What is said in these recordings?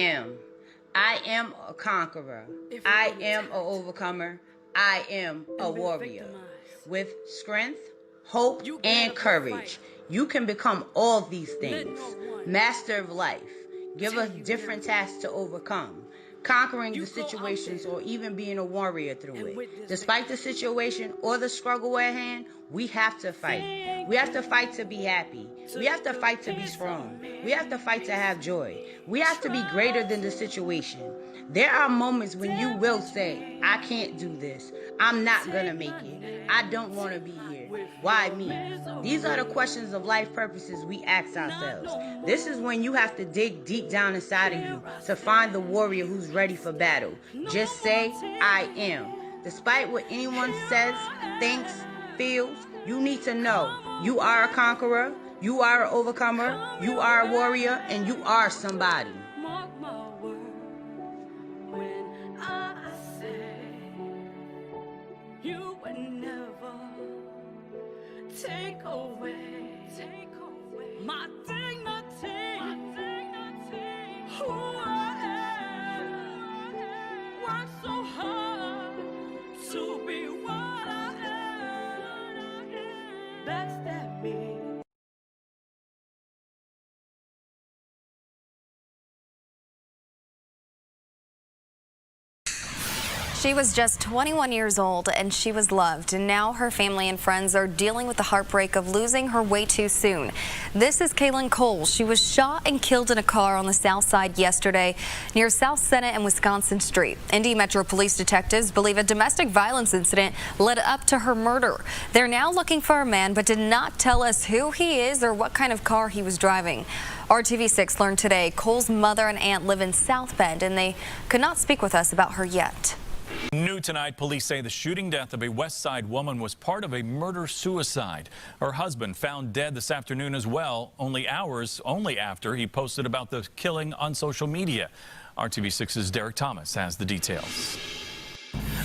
am. I am a conqueror. I am an overcomer. I am a warrior. With strength, hope, and courage, you can become all these things. Master of life. Give us different tasks to overcome. Conquering the situations or even being a warrior through it. Despite the situation or the struggle at hand, we have to fight. We have to fight to be happy. We have to fight to be strong. We have to fight to have joy. We have to be greater than the situation. There are moments when you will say, I can't do this. I'm not gonna make it. I don't want to be here. Why me? These are the questions of life purposes we ask ourselves. This is when you have to dig deep down inside of you to find the warrior who's ready for battle. Just say, I am. Despite what anyone says, thinks, feels, you need to know you are a conqueror, you are an overcomer, you are a warrior, and you are somebody. Take away my dignity, who I am, work so hard to be what I am, backstab me. She was just 21 years old and she was loved, and now her family and friends are dealing with the heartbreak of losing her way too soon. This is Kaylin Cole. She was shot and killed in a car on the south side yesterday near South Senate and Wisconsin Street. Indy Metro Police detectives believe a domestic violence incident led up to her murder. They're now looking for a man but did not tell us who he is or what kind of car he was driving. RTV6 learned today Cole's mother and aunt live in South Bend and they could not speak with us about her yet. New tonight, police say the shooting death of a West Side woman was part of a murder-suicide. Her husband found dead this afternoon as well, only hours after he posted about the killing on social media. RTV6's Derek Thomas has the details.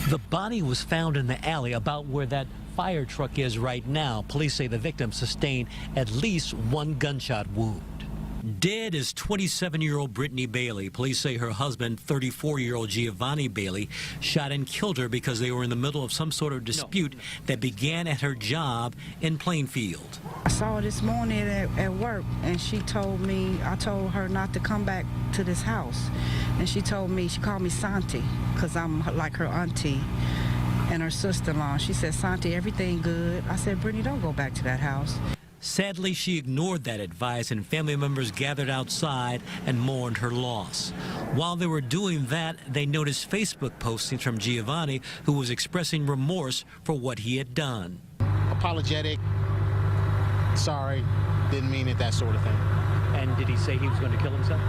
The body was found in the alley about where that fire truck is right now. Police say the victim sustained at least one gunshot wound. Dead is 27-year-old Brittany Bailey. Police say her husband, 34-year-old Giovanni Bailey, shot and killed her because they were in the middle of some sort of dispute that began at her job in Plainfield. I saw her this morning at work, and she told me, I told her not to come back to this house. And she told me, she called me Santi, because I'm like her auntie and her sister-in-law. She said, Santi, everything good? I said, Brittany, don't go back to that house. Sadly, she ignored that advice, and family members gathered outside and mourned her loss. While they were doing that, they noticed Facebook postings from Giovanni, who was expressing remorse for what he had done. Apologetic, sorry, didn't mean it, that sort of thing. And did he say he was going to kill himself?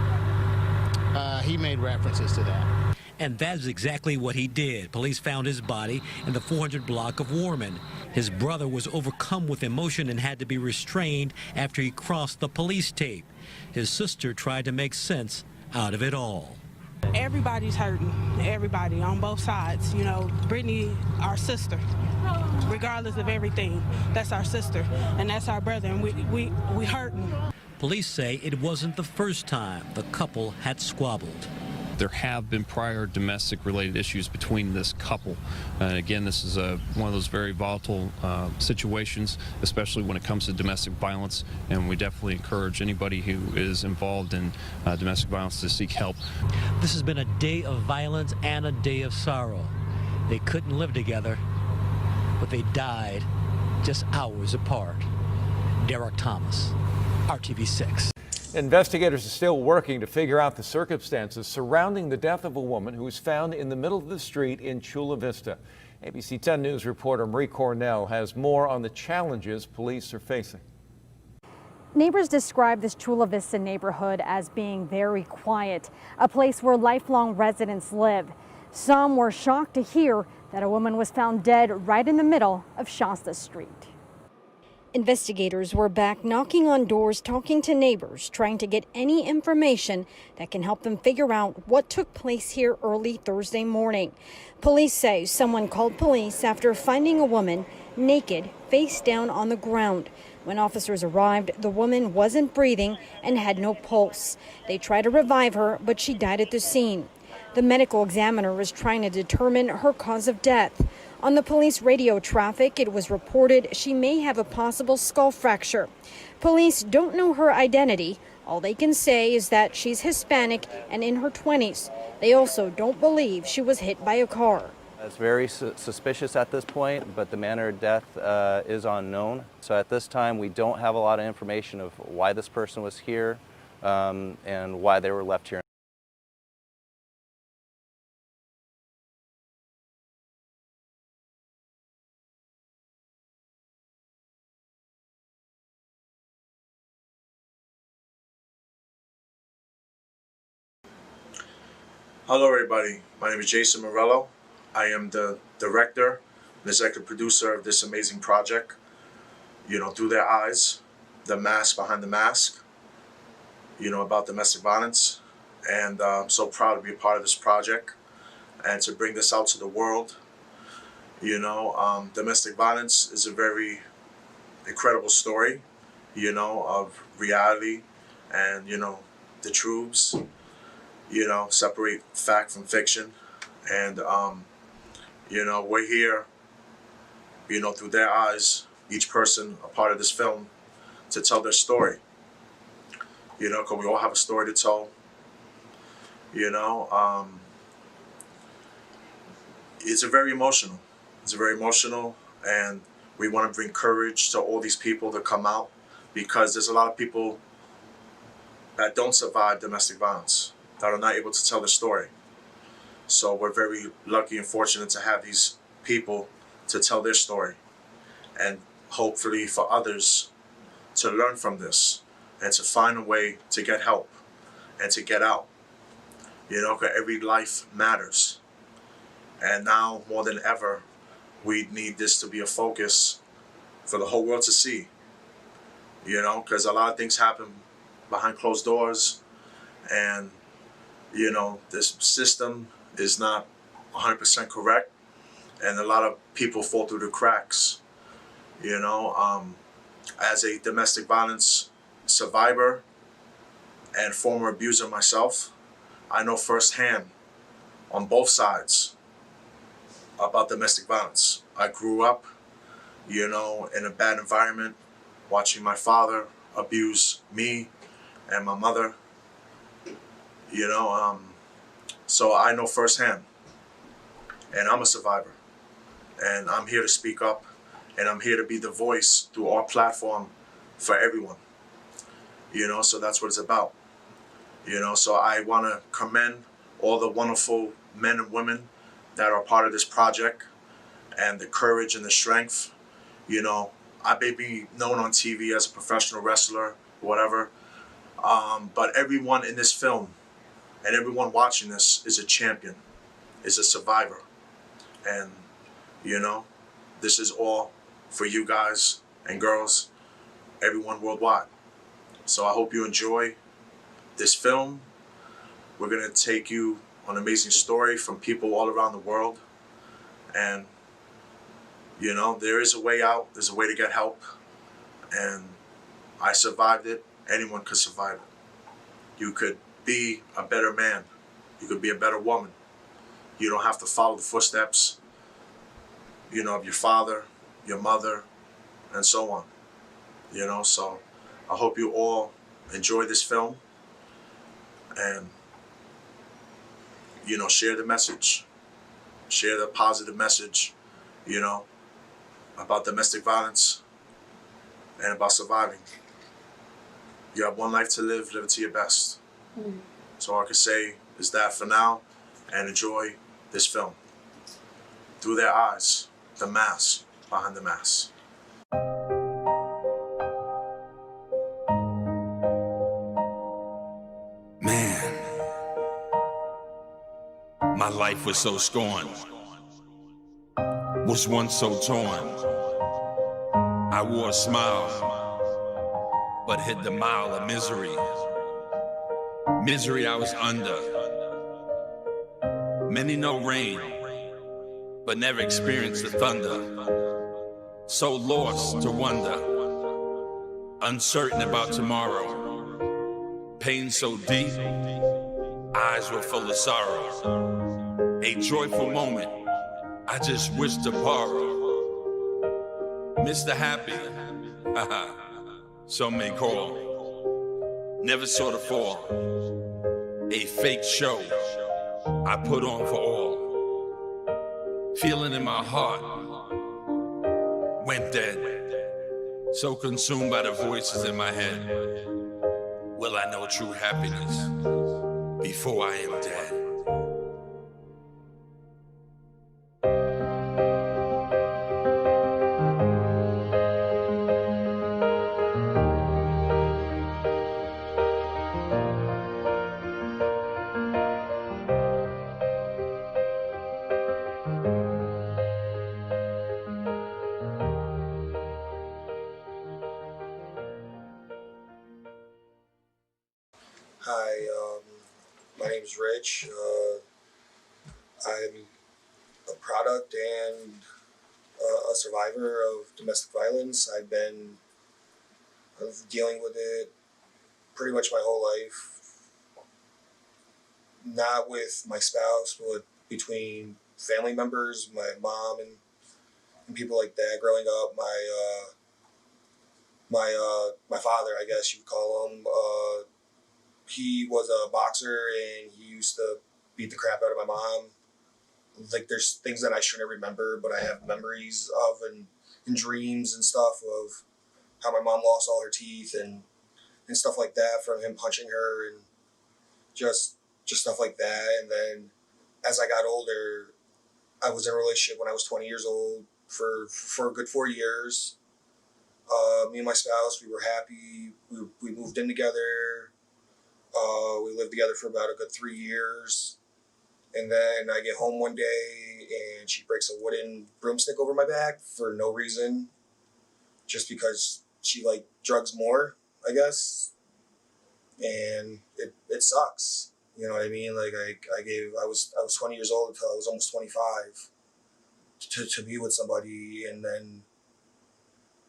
He made references to that. And that is exactly what he did. Police found his body in the 400 block of Worman. His brother was overcome with emotion and had to be restrained after he crossed the police tape. His sister tried to make sense out of it all. Everybody's hurting, everybody on both sides. You know, Brittany, our sister, regardless of everything, that's our sister and that's our brother, and we hurting. Police say it wasn't the first time the couple had squabbled. There have been prior domestic-related issues between this couple. And again, this is one of those very volatile situations, especially when it comes to domestic violence, and we definitely encourage anybody who is involved in domestic violence to seek help. This has been a day of violence and a day of sorrow. They couldn't live together, but they died just hours apart. Derek Thomas, RTV6. Investigators are still working to figure out the circumstances surrounding the death of a woman who was found in the middle of the street in Chula Vista. ABC 10 News reporter Marie Cornell has more on the challenges police are facing. Neighbors describe this Chula Vista neighborhood as being very quiet, a place where lifelong residents live. Some were shocked to hear that a woman was found dead right in the middle of Shasta Street. Investigators were back knocking on doors, talking to neighbors, trying to get any information that can help them figure out what took place here early Thursday morning. Police say someone called police after finding a woman naked, face down on the ground. When officers arrived, the woman wasn't breathing and had no pulse. They tried to revive her, but she died at the scene. The medical examiner was trying to determine her cause of death. On the police radio traffic, it was reported she may have a possible skull fracture. Police don't know her identity. All they can say is that she's Hispanic and in her 20s. They also don't believe she was hit by a car. It's very suspicious at this point, but the manner of death is unknown. So at this time, we don't have a lot of information of why this person was here and why they were left here. Hello everybody, my name is Jason Morello. I am the director and executive producer of this amazing project, Through Their Eyes, the mask behind the mask, about domestic violence. And I'm so proud to be a part of this project and to bring this out to the world. Domestic violence is a very incredible story, of reality and, the truths. Separate fact from fiction. And, we're here, through their eyes, each person a part of this film, to tell their story. Because we all have a story to tell. It's very emotional. It's very emotional, and we want to bring courage to all these people to come out, because there's a lot of people that don't survive domestic violence, that are not able to tell the story. So we're very lucky and fortunate to have these people to tell their story, and hopefully for others to learn from this and to find a way to get help and to get out. Because every life matters. And now more than ever, we need this to be a focus for the whole world to see. Because a lot of things happen behind closed doors, and this system is not 100% correct, and a lot of people fall through the cracks. As a domestic violence survivor and former abuser myself, I know firsthand on both sides about domestic violence. I grew up, in a bad environment, watching my father abuse me and my mother. So I know firsthand, and I'm a survivor, and I'm here to speak up, and I'm here to be the voice through our platform for everyone. So that's what it's about. So I want to commend all the wonderful men and women that are part of this project, and the courage and the strength. I may be known on TV as a professional wrestler, whatever, but everyone in this film and everyone watching this is a champion, is a survivor. And, this is all for you guys and girls, everyone worldwide. So I hope you enjoy this film. We're going to take you on an amazing story from people all around the world. And, there is a way out, there's a way to get help. And I survived it, anyone could survive it. You could be a better man. You could be a better woman. You don't have to follow the footsteps, of your father, your mother, and so on. So I hope you all enjoy this film and, share the message. Share the positive message, about domestic violence and about surviving. You have one life to live it to your best. So all I can say is that for now, and enjoy this film. Through Their Eyes, the mask behind the mask. Man, my life was so scorned, was once so torn. I wore a smile, but hid the mile of misery. Misery I was under. Many know rain, but never experienced the thunder. So lost to wonder uncertain about tomorrow. Pain so deep, eyes were full of sorrow. A joyful moment, I just wish to borrow. Mr. Happy, some may call. Never saw the fall. A fake show I put on for all. Feeling in my heart went dead. So consumed by the voices in my head. Will I know true happiness before I am dead? Hi, my name's Rich. I'm a product and a survivor of domestic violence. I've been dealing with it pretty much my whole life. Not with my spouse, but between family members, my mom and people like that. Growing up, my father, I guess you would call him, he was a boxer and he used to beat the crap out of my mom. Like, there's things that I shouldn't remember, but I have memories of and dreams and stuff of how my mom lost all her teeth and stuff like that from him punching her and just stuff like that. And then as I got older, I was in a relationship when I was 20 years old for a good 4 years. Me and my spouse, we were happy. We moved in together. We lived together for about a good 3 years. And then I get home one day and she breaks a wooden broomstick over my back for no reason. Just because she liked drugs more, I guess. And it sucks. You know what I mean? Like I was 20 years old until I was almost 25 to be with somebody, and then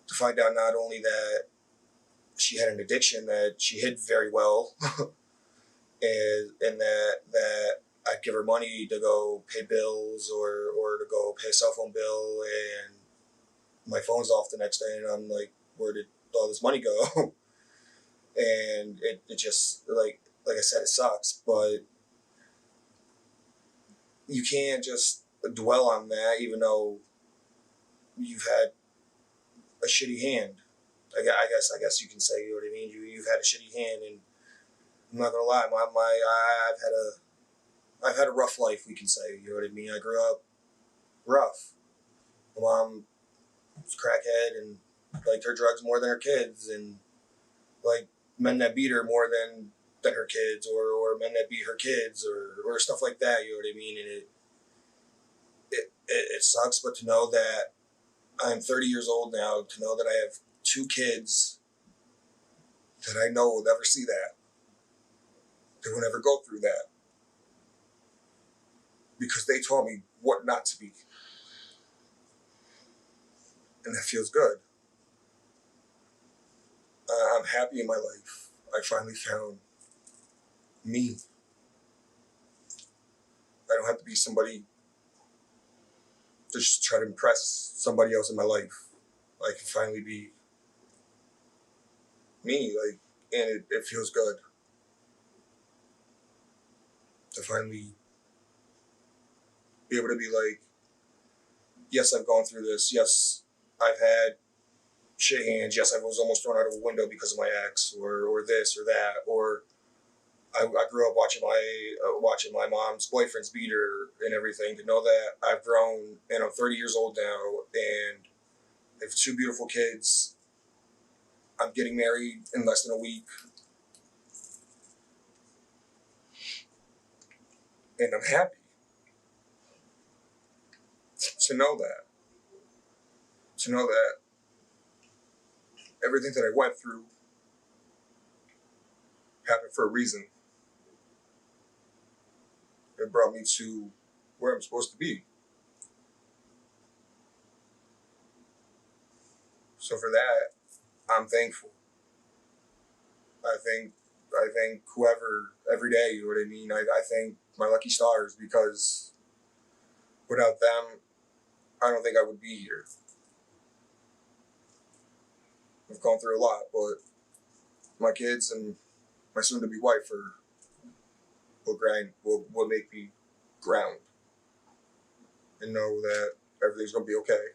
to find out not only that she had an addiction that she hid very well, and that I'd give her money to go pay bills or to go pay a cell phone bill, and my phone's off the next day, and I'm like, where did all this money go? And it just, like I said, it sucks, but you can't just dwell on that, even though you've had a shitty hand. I guess you can say, you know what I mean? You've had a shitty hand, and I'm not gonna lie, I've had a rough life, we can say, you know what I mean? I grew up rough. My mom was a crackhead and liked her drugs more than her kids, and like men that beat her more than her kids, or men that beat her kids, or stuff like that, you know what I mean? And it sucks, but to know that I'm 30 years old now, to know that I have 2 kids that I know will never see that, they will never go through that, because they taught me what not to be. And that feels good. I'm happy in my life. I finally found me. I don't have to be somebody to just try to impress somebody else in my life. I can finally be me, and it feels good to finally be able to be like, yes, I've gone through this. Yes, I've had shit hands. Yes, I was almost thrown out of a window because of my ex, or this or that, or I grew up watching my mom's boyfriends beat her and everything. To know that I've grown and I'm 30 years old now, and I have 2 beautiful kids. I'm getting married in less than a week, and I'm happy to know that everything that I went through happened for a reason. It brought me to where I'm supposed to be. So for that, I'm thankful. I thank whoever every day, you know what I mean? I thank my lucky stars, because without them, I don't think I would be here. I've gone through a lot, but my kids and my soon-to-be wife are will make me ground and know that everything's gonna be okay.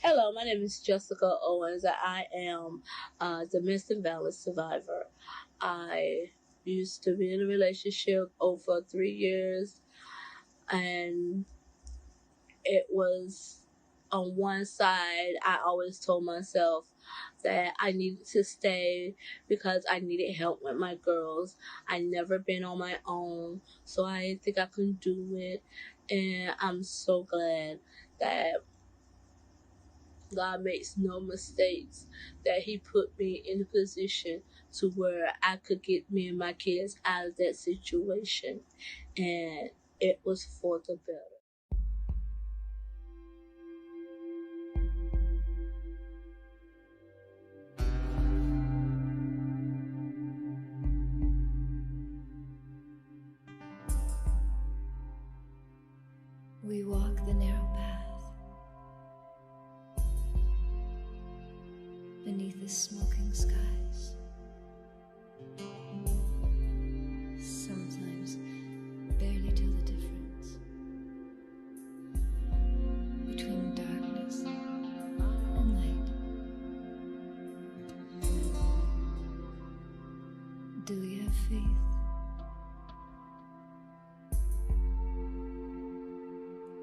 Hello, my name is Jessica Owens. I am a domestic violence survivor. I used to be in a relationship over 3 years, and it was on one side, I always told myself that I needed to stay because I needed help with my girls. I never been on my own, so I didn't think I could do it. And I'm so glad that God makes no mistakes, that He put me in a position to where I could get me and my kids out of that situation. And it was for the better. We walk the narrow path beneath the smoking skies. Sometimes barely tell the difference between darkness and light. Do we have faith?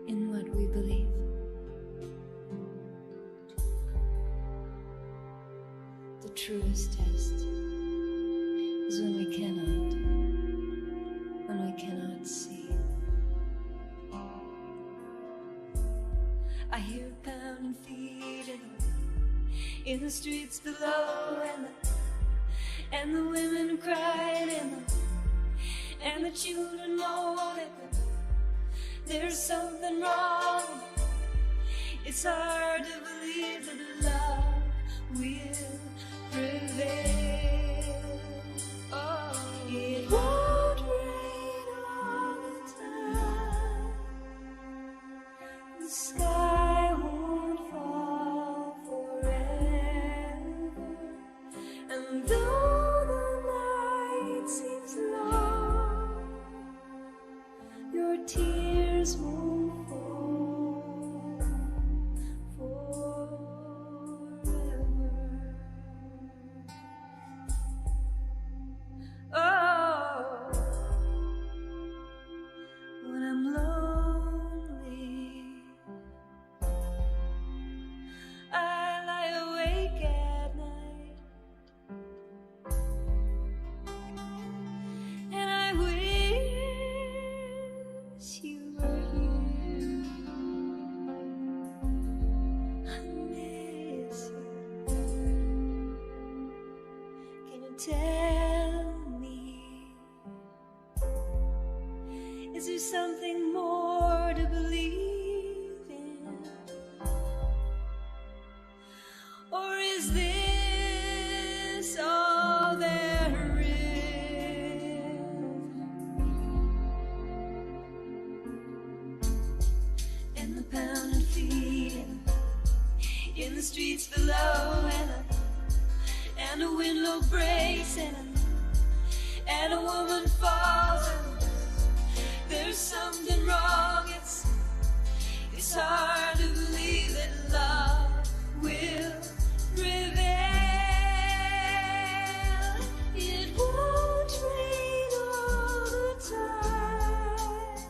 In what we believe. The truest test is when we cannot see. I hear pounding feet in the streets below, and the women crying, and the children moaning. There's something wrong. It's hard to believe that love will prevail. Oh, it won't rain all the time. The sky won't fall forever. And though the night seems long, your tears won't fall forever. Oh, when I'm lonely, I lie awake at night, and I wish you were here. I miss you. Can you tell me, is there something more to believe in? Or is this all there is? And the pounding feet in the streets below, and a window breaks, and a woman falls. There's something wrong. It's hard to believe that love will prevail. It won't rain all the time.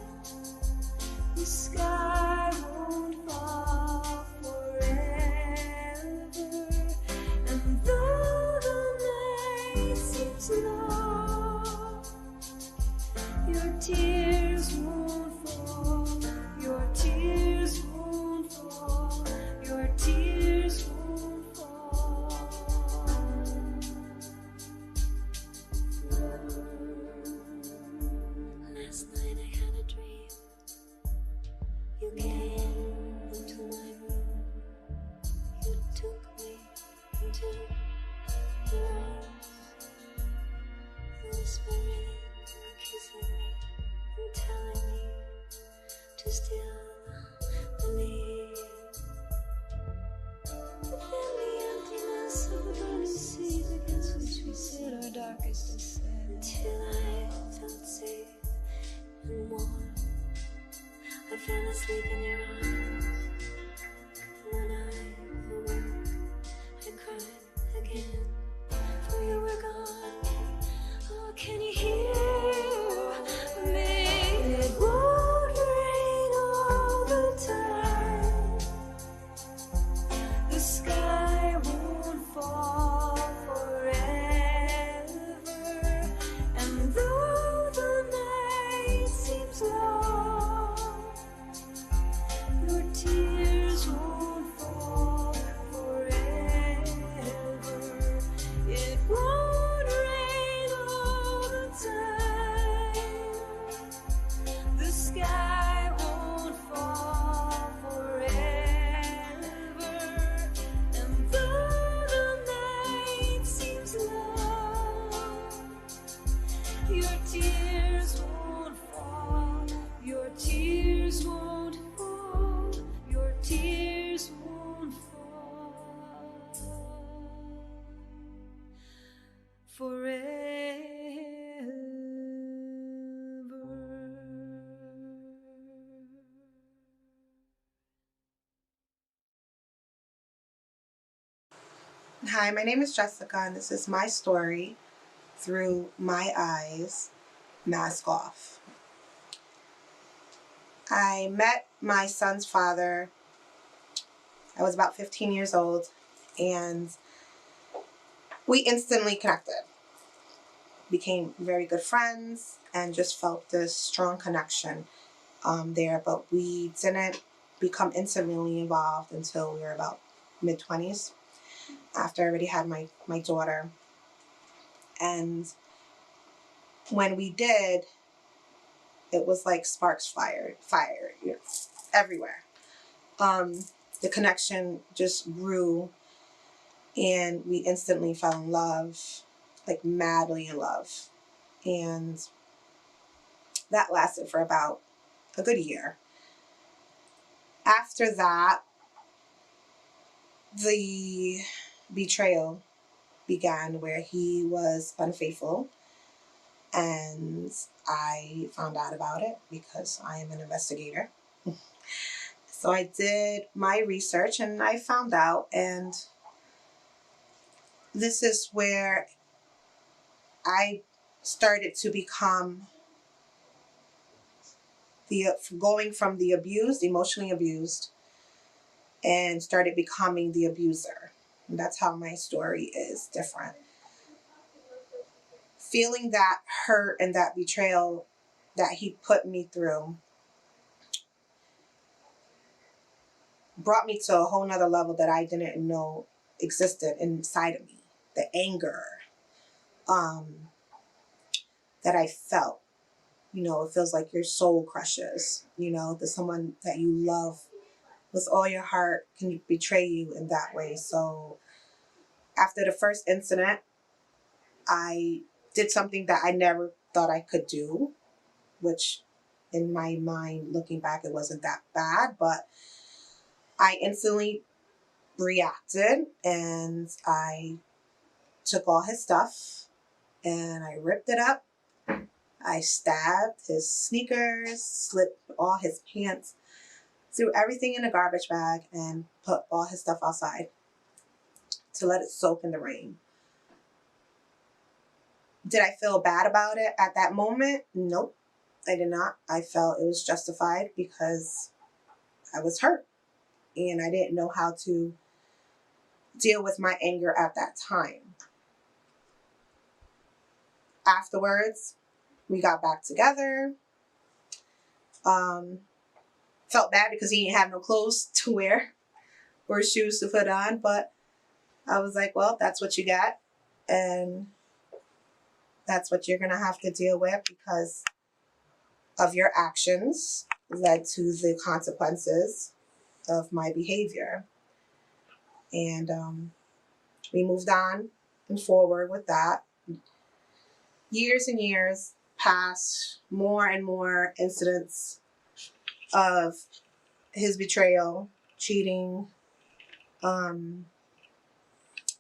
The sky won't fall forever. And though the night seems long, your tears won't fall. Your tears won't fall. Your tears won't fall forever. Last night I had a dream. You came into my room. to still believe. Within the emptiness of the burning seas against which we sit our darkest descent. Till I felt safe and warm. I fell asleep in your arms. When I awoke, I cried again, for you were gone. Oh, can you hear me? It won't rain all the time. The sky won't fall forever. And though the night seems long, your tears won't fall forever. It won't rain all the time. The sky won't fall forever. And though the night seems long, your tears won't fall. Your tears won't fall. Your tears won't fall forever. Hi, my name is Jessica, and this is my story through my eyes, mask off. I met my son's father. I was about 15 years old, and we instantly connected. Became very good friends and just felt this strong connection there, but we didn't become intimately involved until we were about mid-20s, after I already had my daughter. And when we did, it was like sparks fire, you know, everywhere. The connection just grew, and we instantly fell in love, like madly in love. And that lasted for about a good year. After that, the betrayal began, where he was unfaithful, and I found out about it because I am an investigator. So I did my research and I found out, and this is where I started to become going from the abused, emotionally abused, and started becoming the abuser. And that's how my story is different. Feeling that hurt and that betrayal that he put me through brought me to a whole nother level that I didn't know existed inside of me. The anger that I felt. You know, it feels like your soul crushes. You know, that someone that you love with all your heart can betray you in that way. So after the first incident, I did something that I never thought I could do, which in my mind, looking back, it wasn't that bad, but I instantly reacted and I took all his stuff and I ripped it up. I stabbed his sneakers, slipped all his pants, threw everything in a garbage bag, and put all his stuff outside to let it soak in the rain. Did I feel bad about it at that moment? Nope, I did not. I felt it was justified because I was hurt and I didn't know how to deal with my anger at that time. Afterwards, we got back together. Felt bad because he didn't have no clothes to wear or shoes to put on, but I was like, well, that's what you got, and that's what you're gonna have to deal with because of your actions led to the consequences of my behavior. And we moved on and forward with that. Years and years passed, more and more incidents of his betrayal, cheating,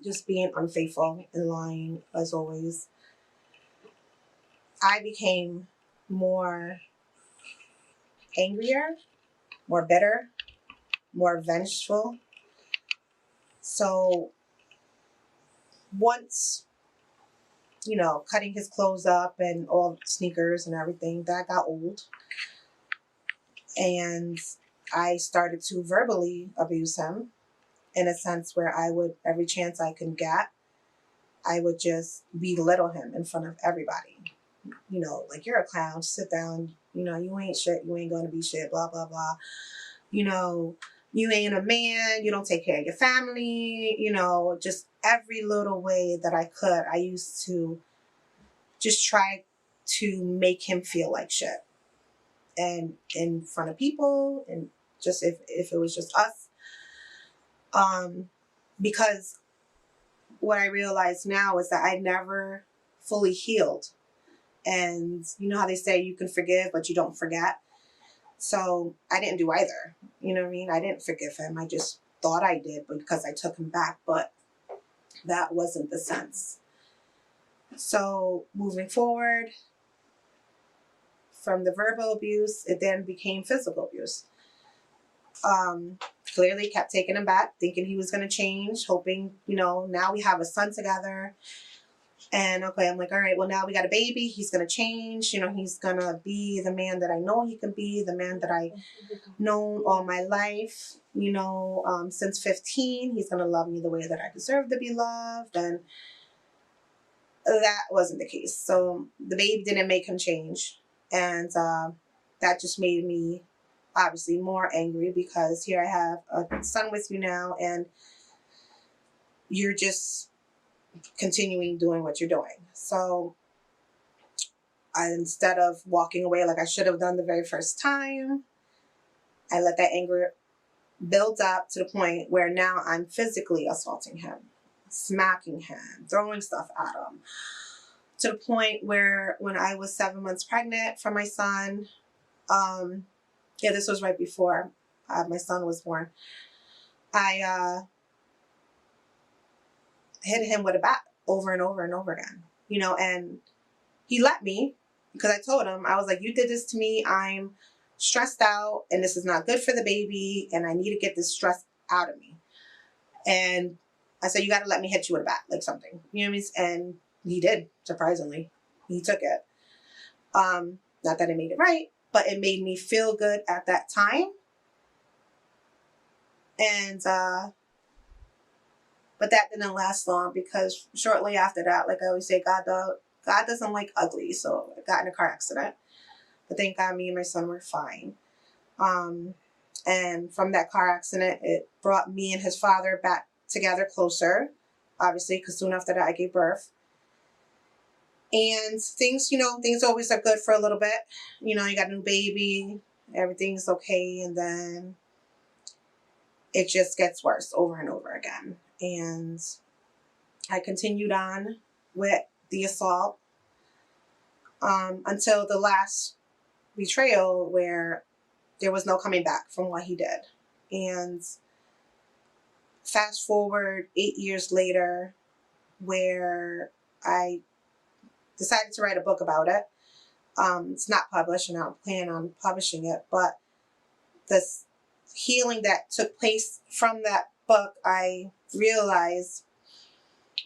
just being unfaithful and lying as always, I became more angrier, more bitter, more vengeful. So once, you know, cutting his clothes up and all sneakers and everything, that got old. And I started to verbally abuse him in a sense where I would, every chance I can get, I would just belittle him in front of everybody. You know, like, you're a clown, sit down, you know, you ain't shit, you ain't gonna be shit, blah, blah, blah. You know, you ain't a man, you don't take care of your family, you know, just every little way that I could. I used to just try to make him feel like shit. And in front of people, and just if it was just us. Because what I realize now is that I never fully healed. And you know how they say you can forgive, but you don't forget? So I didn't do either. You know what I mean? I didn't forgive him. I just thought I did because I took him back, but that wasn't the sense. So moving forward, from the verbal abuse, it then became physical abuse. Clearly kept taking him back, thinking he was going to change, hoping, you know, now we have a son together. And okay, I'm like, all right, well, now we got a baby. He's going to change. You know, he's going to be the man that I know he can be, the man that I known all my life. You know, since 15, he's going to love me the way that I deserve to be loved. And that wasn't the case. So the baby didn't make him change. And that just made me obviously more angry, because here I have a son with you now, and you're just continuing doing what you're doing. So instead of walking away like I should have done the very first time, I let that anger build up to the point where now I'm physically assaulting him, smacking him, throwing stuff at him, to the point where when I was 7 months pregnant for my son, yeah, this was right before my son was born, I hit him with a bat over and over and over again, you know, and he let me, because I told him, I was like, you did this to me. I'm stressed out, and this is not good for the baby, and I need to get this stress out of me. And I said, you got to let me hit you with a bat, like something, you know what I mean? And he did, surprisingly. He took it. Not that it made it right, but it made me feel good at that time. And, but that didn't last long, because shortly after that, like I always say, God doesn't like ugly. So I got in a car accident, but thank God me and my son were fine. And from that car accident, it brought me and his father back together closer, obviously, because soon after that I gave birth. And things, you know, things always are good for a little bit. You know, you got a new baby, everything's okay. And then it just gets worse over and over again. And I continued on with the assault until the last betrayal, where there was no coming back from what he did. And fast forward 8 years later, where I decided to write a book about it. It's not published, and I don't plan on publishing it, but this healing that took place from that book, I realized,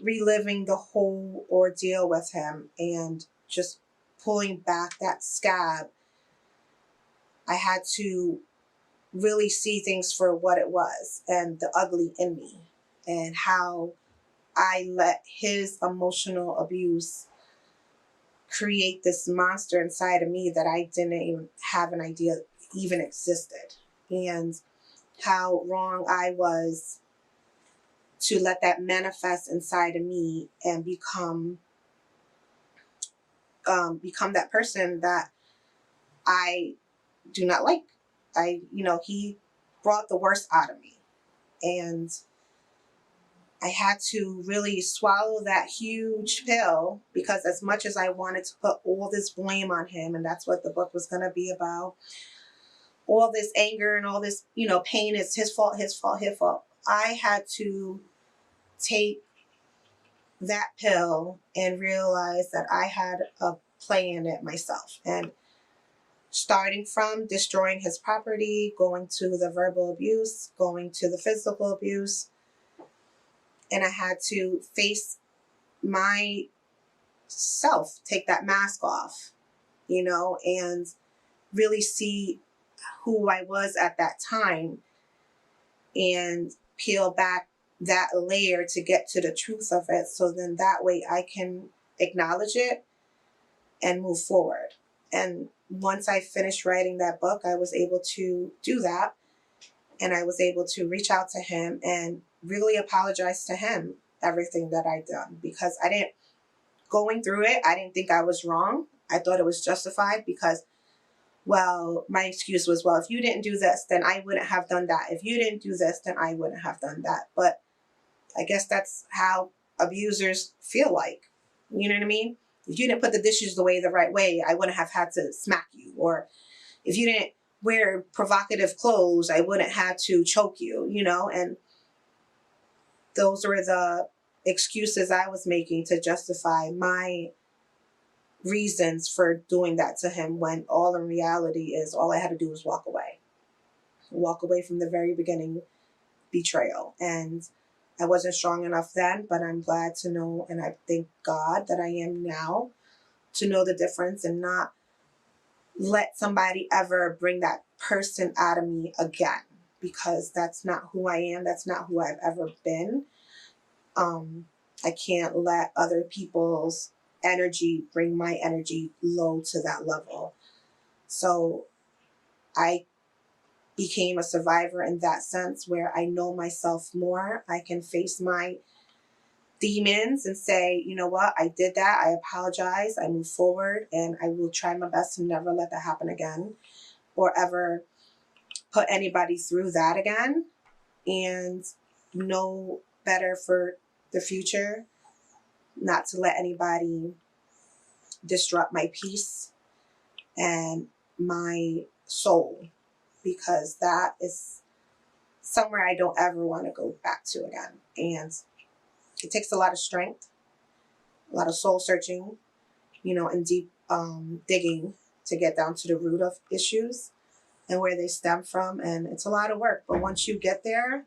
reliving the whole ordeal with him and just pulling back that scab, I had to really see things for what it was, and the ugly in me, and how I let his emotional abuse create this monster inside of me that I didn't even have an idea even existed, and how wrong I was to let that manifest inside of me and become that person that I do not like. He brought the worst out of me, and I had to really swallow that huge pill, because as much as I wanted to put all this blame on him, and that's what the book was going to be about, all this anger and all this, pain is his fault, his fault, his fault. I had to take that pill and realize that I had a play in it myself. And starting from destroying his property, going to the verbal abuse, going to the physical abuse, and I had to face myself, take that mask off, and really see who I was at that time and peel back that layer to get to the truth of it. So then that way I can acknowledge it and move forward. And once I finished writing that book, I was able to do that. And I was able to reach out to him and really apologize to him everything that I'd done, because going through it, I didn't think I was wrong. I thought it was justified because, my excuse was, if you didn't do this, then I wouldn't have done that. If you didn't do this, then I wouldn't have done that. But I guess that's how abusers feel like. You know what I mean? If you didn't put the dishes away the right way, I wouldn't have had to smack you. Or if you didn't wear provocative clothes, I wouldn't have to choke you, and those were the excuses I was making to justify my reasons for doing that to him, when all in reality is all I had to do was walk away from the very beginning betrayal. And I wasn't strong enough then, but I'm glad to know, and I thank God that I am now, to know the difference and not let somebody ever bring that person out of me again, because that's not who I am. That's not who I've ever been. I can't let other people's energy bring my energy low to that level. So I became a survivor in that sense, where I know myself more. I can face my demons and say, you know what, I did that. I apologize. I move forward, and I will try my best to never let that happen again, or ever put anybody through that again, and know better for the future, not to let anybody disrupt my peace and my soul, because that is somewhere I don't ever want to go back to again. And it takes a lot of strength, a lot of soul searching, and deep digging to get down to the root of issues and where they stem from. And it's a lot of work. But once you get there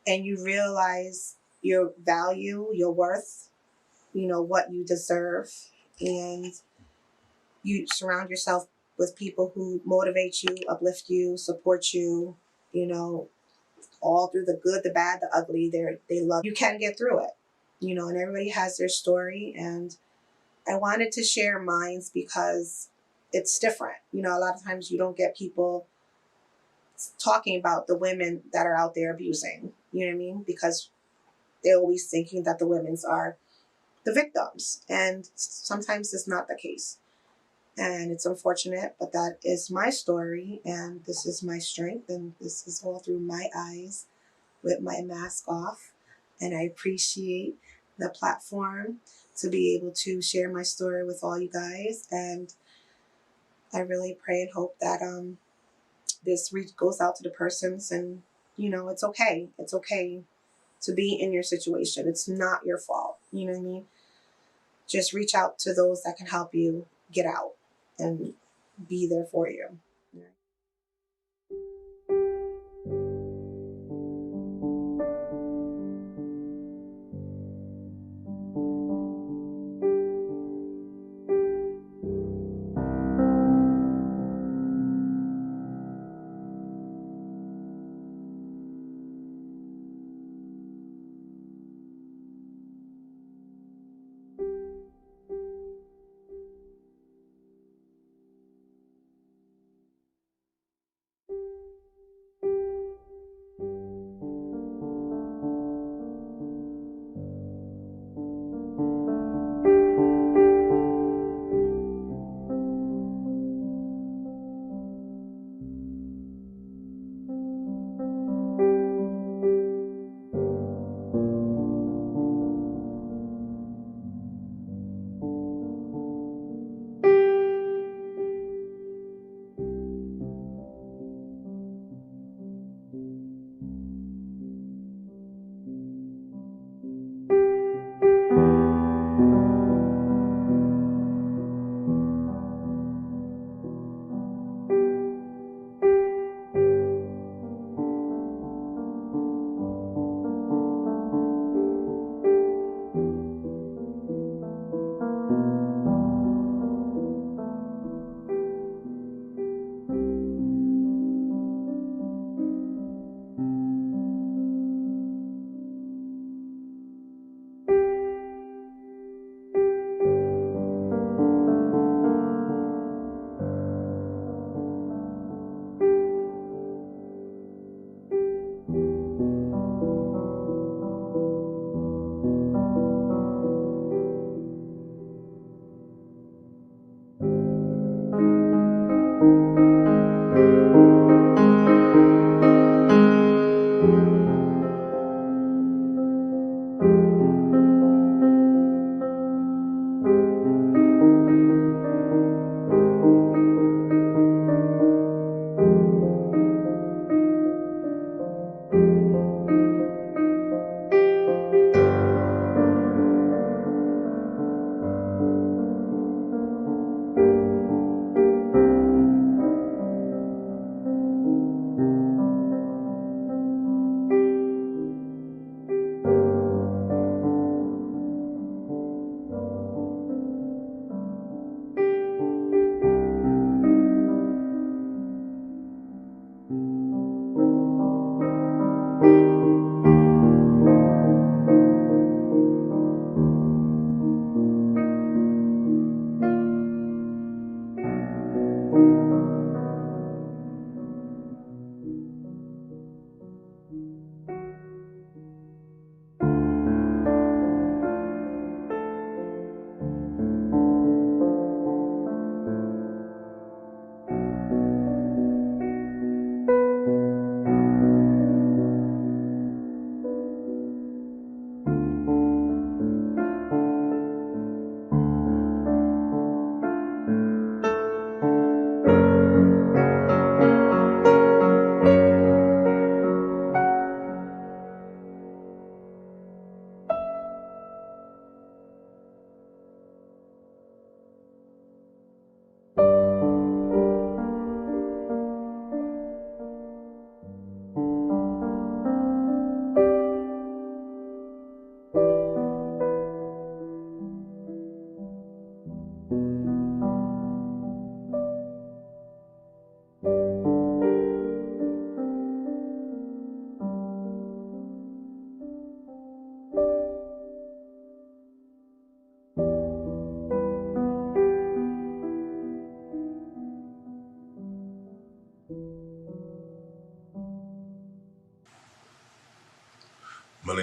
and you realize your value, your worth, what you deserve, and you surround yourself with people who motivate you, uplift you, support you, all through the good, the bad, the ugly, they love you. Can get through it, and everybody has their story. And I wanted to share mine because it's different. A lot of times you don't get people talking about the women that are out there abusing, you know what I mean? Because they're always thinking that the women's are the victims. And sometimes it's not the case. And it's unfortunate, but that is my story, and this is my strength, and this is all through my eyes with my mask off. And I appreciate the platform to be able to share my story with all you guys. And I really pray and hope that this reach goes out to the persons, and it's okay. It's okay to be in your situation. It's not your fault. You know what I mean? Just reach out to those that can help you get out and be there for you.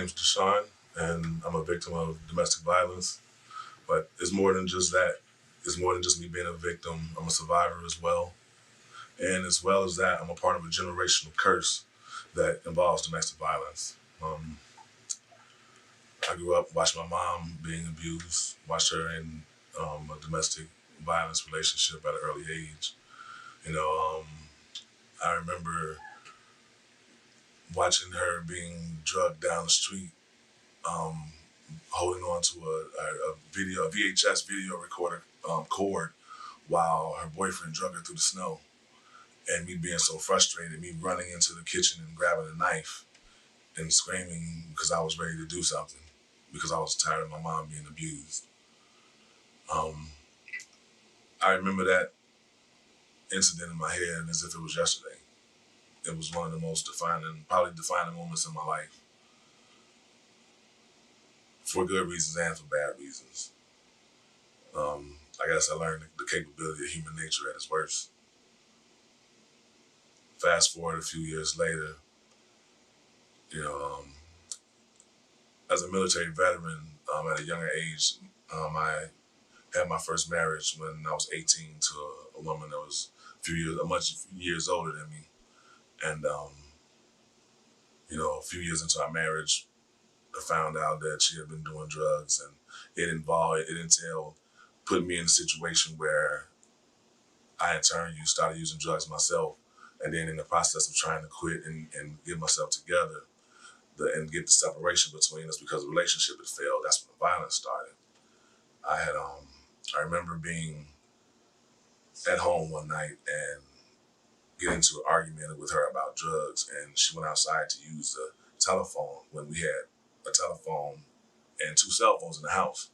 name's Deshaun, and I'm a victim of domestic violence. But it's more than just that. It's more than just me being a victim. I'm a survivor as well. And as well as that, I'm a part of a generational curse that involves domestic violence. I grew up watching my mom being abused, watched her in a domestic violence relationship at an early age. I remember watching her being drugged down the street, holding on to a VHS video recorder cord while her boyfriend drug her through the snow. And me being so frustrated, me running into the kitchen and grabbing a knife and screaming because I was ready to do something, because I was tired of my mom being abused. I remember that incident in my head as if it was yesterday. It was one of the most probably defining moments in my life. For good reasons and for bad reasons. I guess I learned the capability of human nature at its worst. Fast forward a few years later, as a military veteran, at a younger age, I had my first marriage when I was 18 to a woman that was much years older than me. And, a few years into our marriage, I found out that she had been doing drugs, and it entailed putting me in a situation where I in turn started using drugs myself. And then in the process of trying to quit and get myself together and get the separation between us because the relationship had failed, that's when the violence started. I remember being at home one night and getting into an argument with her about drugs, and she went outside to use the telephone when we had a telephone and 2 cell phones in the house.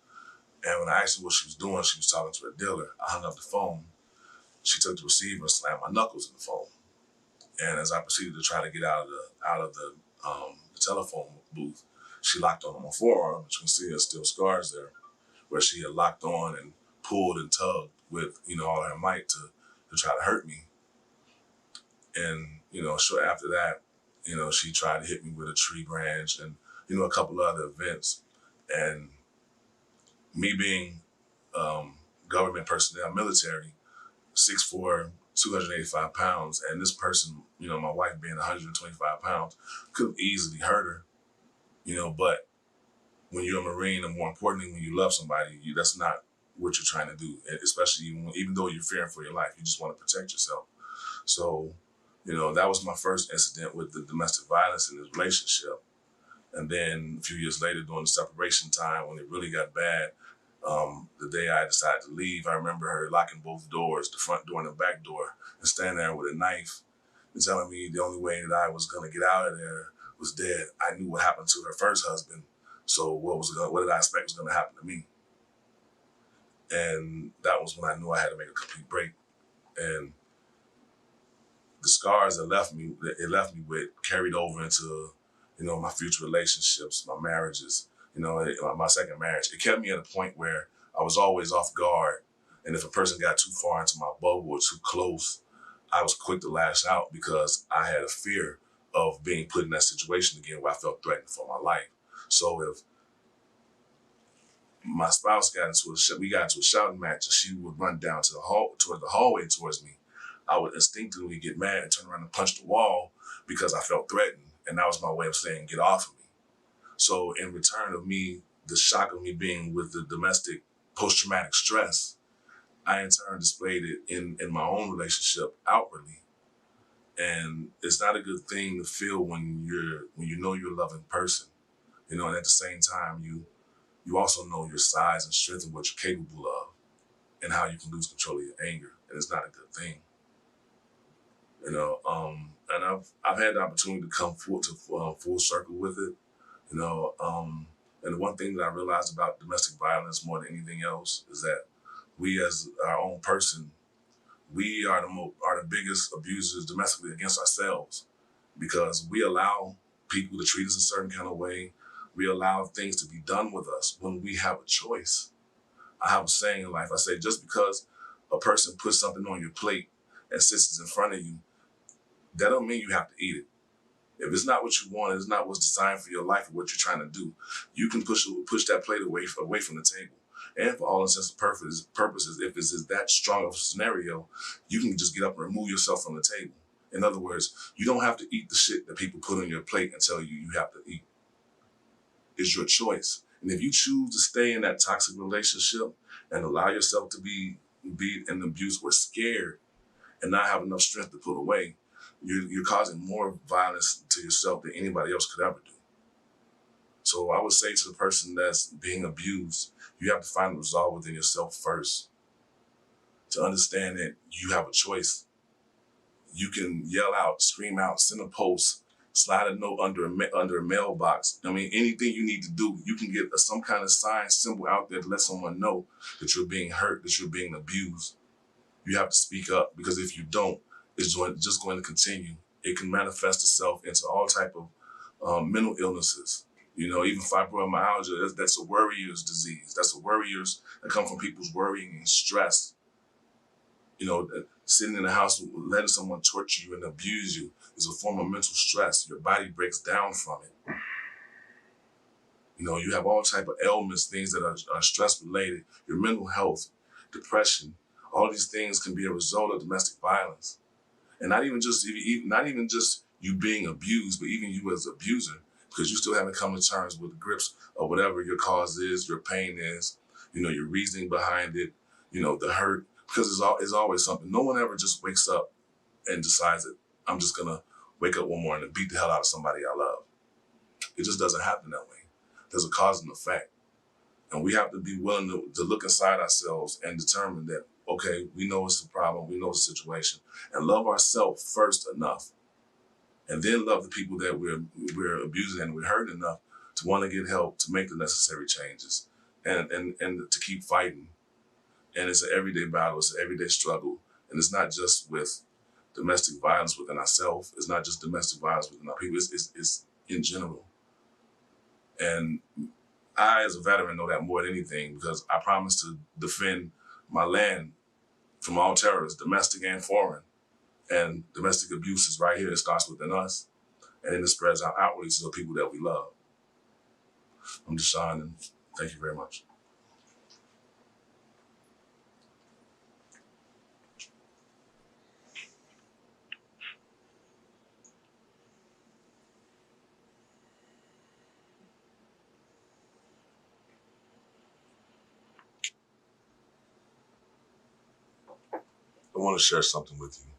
And when I asked her what she was doing, she was talking to a dealer. I hung up the phone. She took the receiver and slammed my knuckles in the phone. And as I proceeded to try to get out of the telephone booth, she locked on my forearm. You can see there's still scars there, where she had locked on and pulled and tugged with all her might to try to hurt me. And short after that, she tried to hit me with a tree branch and a couple of other events. And me being government personnel, military, 6'4", 285 pounds, and this person, my wife being 125 pounds, could have easily hurt her, but when you're a Marine, and more importantly, when you love somebody, that's not what you're trying to do, especially even though you're fearing for your life, you just want to protect yourself. So, that was my first incident with the domestic violence in this relationship. And then a few years later, during the separation time, when it really got bad, the day I decided to leave, I remember her locking both doors, the front door and the back door, and standing there with a knife and telling me the only way that I was going to get out of there was dead. I knew what happened to her first husband, so what did I expect was going to happen to me? And that was when I knew I had to make a complete break. And the scars it left me with carried over into, my future relationships, my marriages, my second marriage. It kept me at a point where I was always off guard. And if a person got too far into my bubble or too close, I was quick to lash out because I had a fear of being put in that situation again where I felt threatened for my life. So if my spouse we got into a shouting match and she would run down to toward the hallway towards me, I would instinctively get mad and turn around and punch the wall because I felt threatened. And that was my way of saying, get off of me. So in return of me, the shock of me being with the domestic post-traumatic stress, I in turn displayed it in my own relationship outwardly. And it's not a good thing to feel when you know you're a loving person, and at the same time, you also know your size and strength and what you're capable of and how you can lose control of your anger. And it's not a good thing. And I've had the opportunity to come full circle with it, and the one thing that I realized about domestic violence more than anything else is that we as our own person, we are the biggest abusers domestically against ourselves, because we allow people to treat us a certain kind of way. We allow things to be done with us when we have a choice. I have a saying in life, I say, just because a person puts something on your plate and sits in front of you, that don't mean you have to eat it. If it's not what you want, it's not what's designed for your life or what you're trying to do, you can push that plate away from the table. And for all intents and purposes, if it's that strong of a scenario, you can just get up and remove yourself from the table. In other words, you don't have to eat the shit that people put on your plate and tell you have to eat. It's your choice. And if you choose to stay in that toxic relationship and allow yourself to be in abuse or scared and not have enough strength to put away, you're causing more violence to yourself than anybody else could ever do. So I would say to the person that's being abused, you have to find resolve within yourself first to understand that you have a choice. You can yell out, scream out, send a post, slide a note under a mailbox. I mean, anything you need to do, you can get some kind of sign, symbol out there to let someone know that you're being hurt, that you're being abused. You have to speak up, because if you don't, it's just going to continue. It can manifest itself into all type of mental illnesses. You know, even fibromyalgia, that's a worrier's disease. That's a worrier's that come from people's worrying and stress. You know, sitting in the house, letting someone torture you and abuse you is a form of mental stress. Your body breaks down from it. You know, you have all type of ailments, things that are stress related. Your mental health, depression, all these things can be a result of domestic violence. And not even just you being abused, but even you as an abuser, because you still haven't come to terms with the grips of whatever your cause is, your pain is, you know, your reasoning behind it, you know, the hurt, because it's always something. No one ever just wakes up and decides that I'm just gonna wake up one morning and beat the hell out of somebody I love. It just doesn't happen that way. There's a cause and effect. And we have to be willing to look inside ourselves and determine that, okay, we know it's a problem, we know it's a situation, and love ourselves first enough. And then love the people that we're abusing and we're hurting enough to want to get help, to make the necessary changes, and to keep fighting. And it's an everyday battle, it's an everyday struggle. And it's not just with domestic violence within ourselves, it's not just domestic violence within our people, it's in general. And I, as a veteran, know that more than anything, because I promised to defend my land from all terrors, domestic and foreign. And domestic abuse is right here. It starts within us, and then it spreads out outwardly to the people that we love. I'm Deshaun, and thank you very much. I want to share something with you.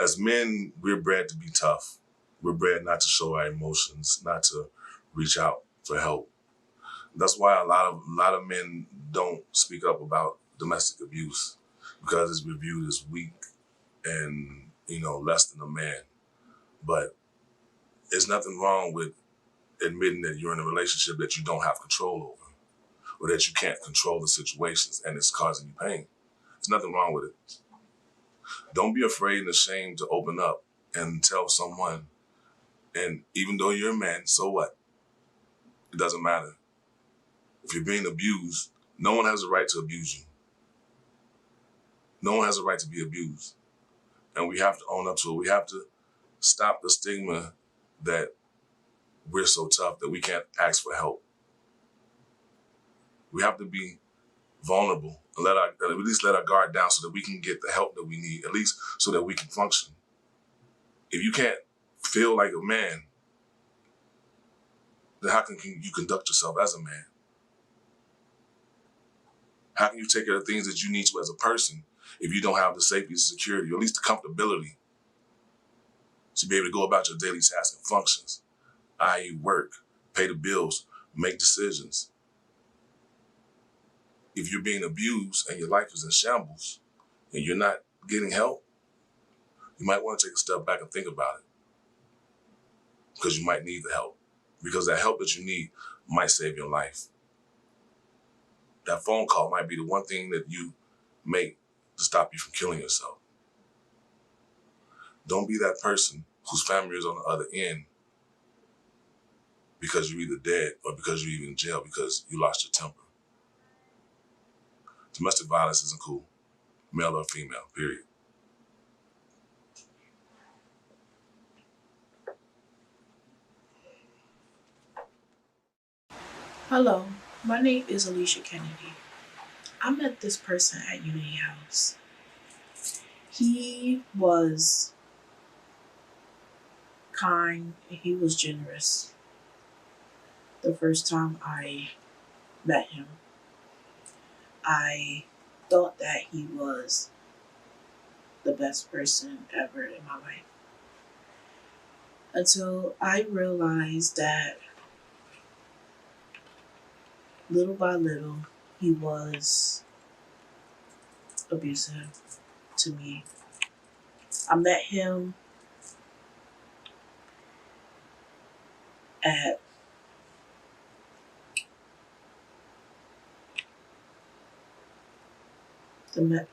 As men, we're bred to be tough. We're bred not to show our emotions, not to reach out for help. That's why a lot of men don't speak up about domestic abuse, because it's viewed as weak and, you know, less than a man. But there's nothing wrong with admitting that you're in a relationship that you don't have control over, or that you can't control the situations and it's causing you pain. There's nothing wrong with it. Don't be afraid and ashamed to open up and tell someone. And even though you're a man, so what? It doesn't matter. If you're being abused, no one has a right to abuse you. No one has a right to be abused. And we have to own up to it. We have to stop the stigma that we're so tough that we can't ask for help. We have to be vulnerable and at least let our guard down so that we can get the help that we need, at least so that we can function. If you can't feel like a man, then how can you conduct yourself as a man? How can you take care of things that you need to as a person if you don't have the safety and security, or at least the comfortability to be able to go about your daily tasks and functions, i.e. work, pay the bills, make decisions? If you're being abused and your life is in shambles and you're not getting help, you might want to take a step back and think about it, because you might need the help, because that help that you need might save your life. That phone call might be the one thing that you make to stop you from killing yourself. Don't be that person whose family is on the other end because you're either dead or because you're even in jail because you lost your temper. Domestic violence isn't cool, male or female, period. Hello, my name is Alicia Kennedy. I met this person at Unity House. He was kind and he was generous. The first time I met him, I thought that he was the best person ever in my life. Until I realized that little by little, he was abusive to me. I met him at the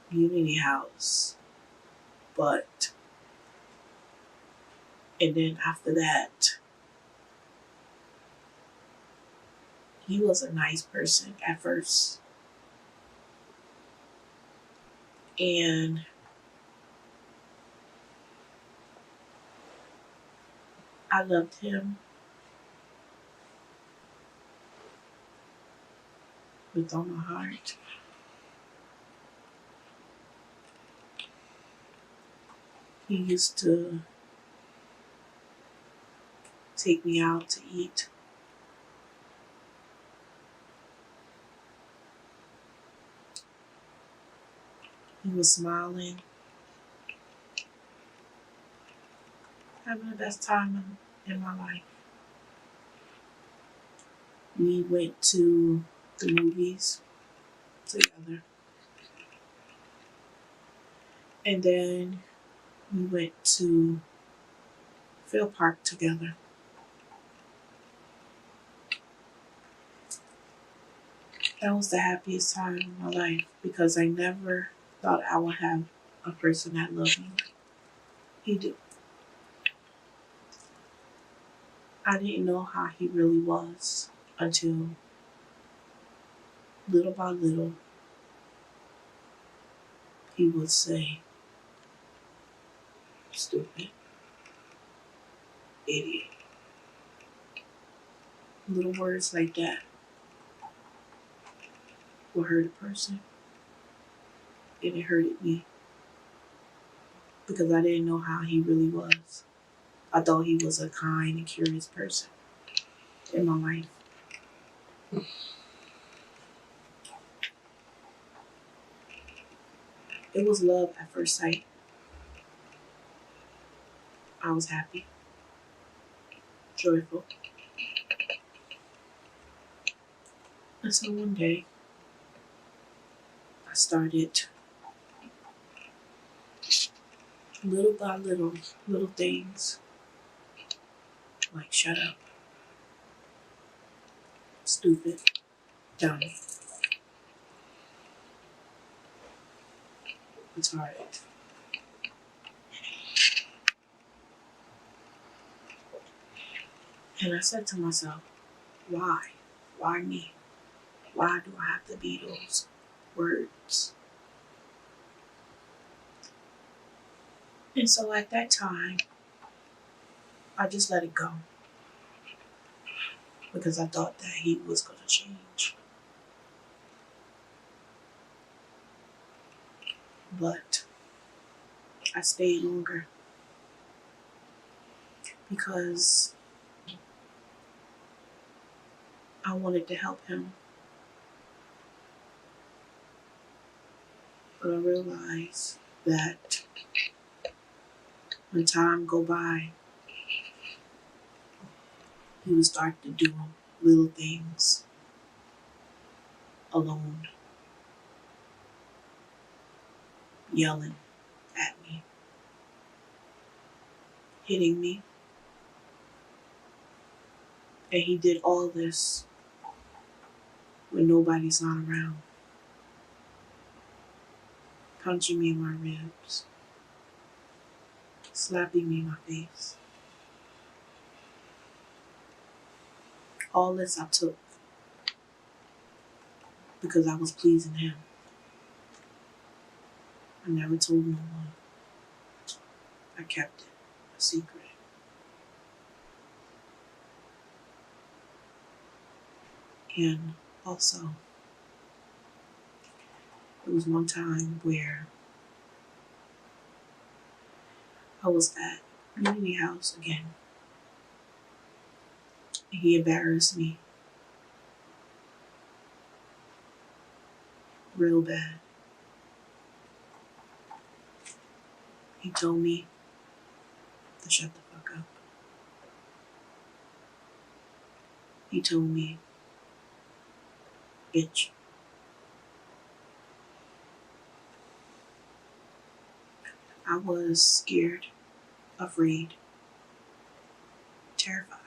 Unity House, and then after that, he was a nice person at first. And I loved him with all my heart. He used to take me out to eat. He was smiling, having the best time in my life. We went to the movies together. And then we went to Phil Park together. That was the happiest time in my life because I never thought I would have a person that loved me. He did. I didn't know how he really was until little by little he would say, stupid, idiot. Little words like that will hurt a person. And it hurted me because I didn't know how he really was. I thought he was a kind and curious person in my life. It was love at first sight. I was happy, joyful. And so one day, I started little by little things like shut up, stupid, dummy, retarded. And I said to myself, why? Why me? Why do I have to be those words? And so at that time, I just let it go because I thought that he was going to change. But I stayed longer because I wanted to help him. But I realized that when time go by, he would start to do little things alone, yelling at me, hitting me. And he did all this when nobody's not around. Punching me in my ribs, slapping me in my face. All this I took because I was pleasing him. I never told no one. I kept it a secret. And also, there was one time where I was at Community House again. And he embarrassed me real bad. He told me to shut the fuck up. He told me, bitch. I was scared, afraid, terrified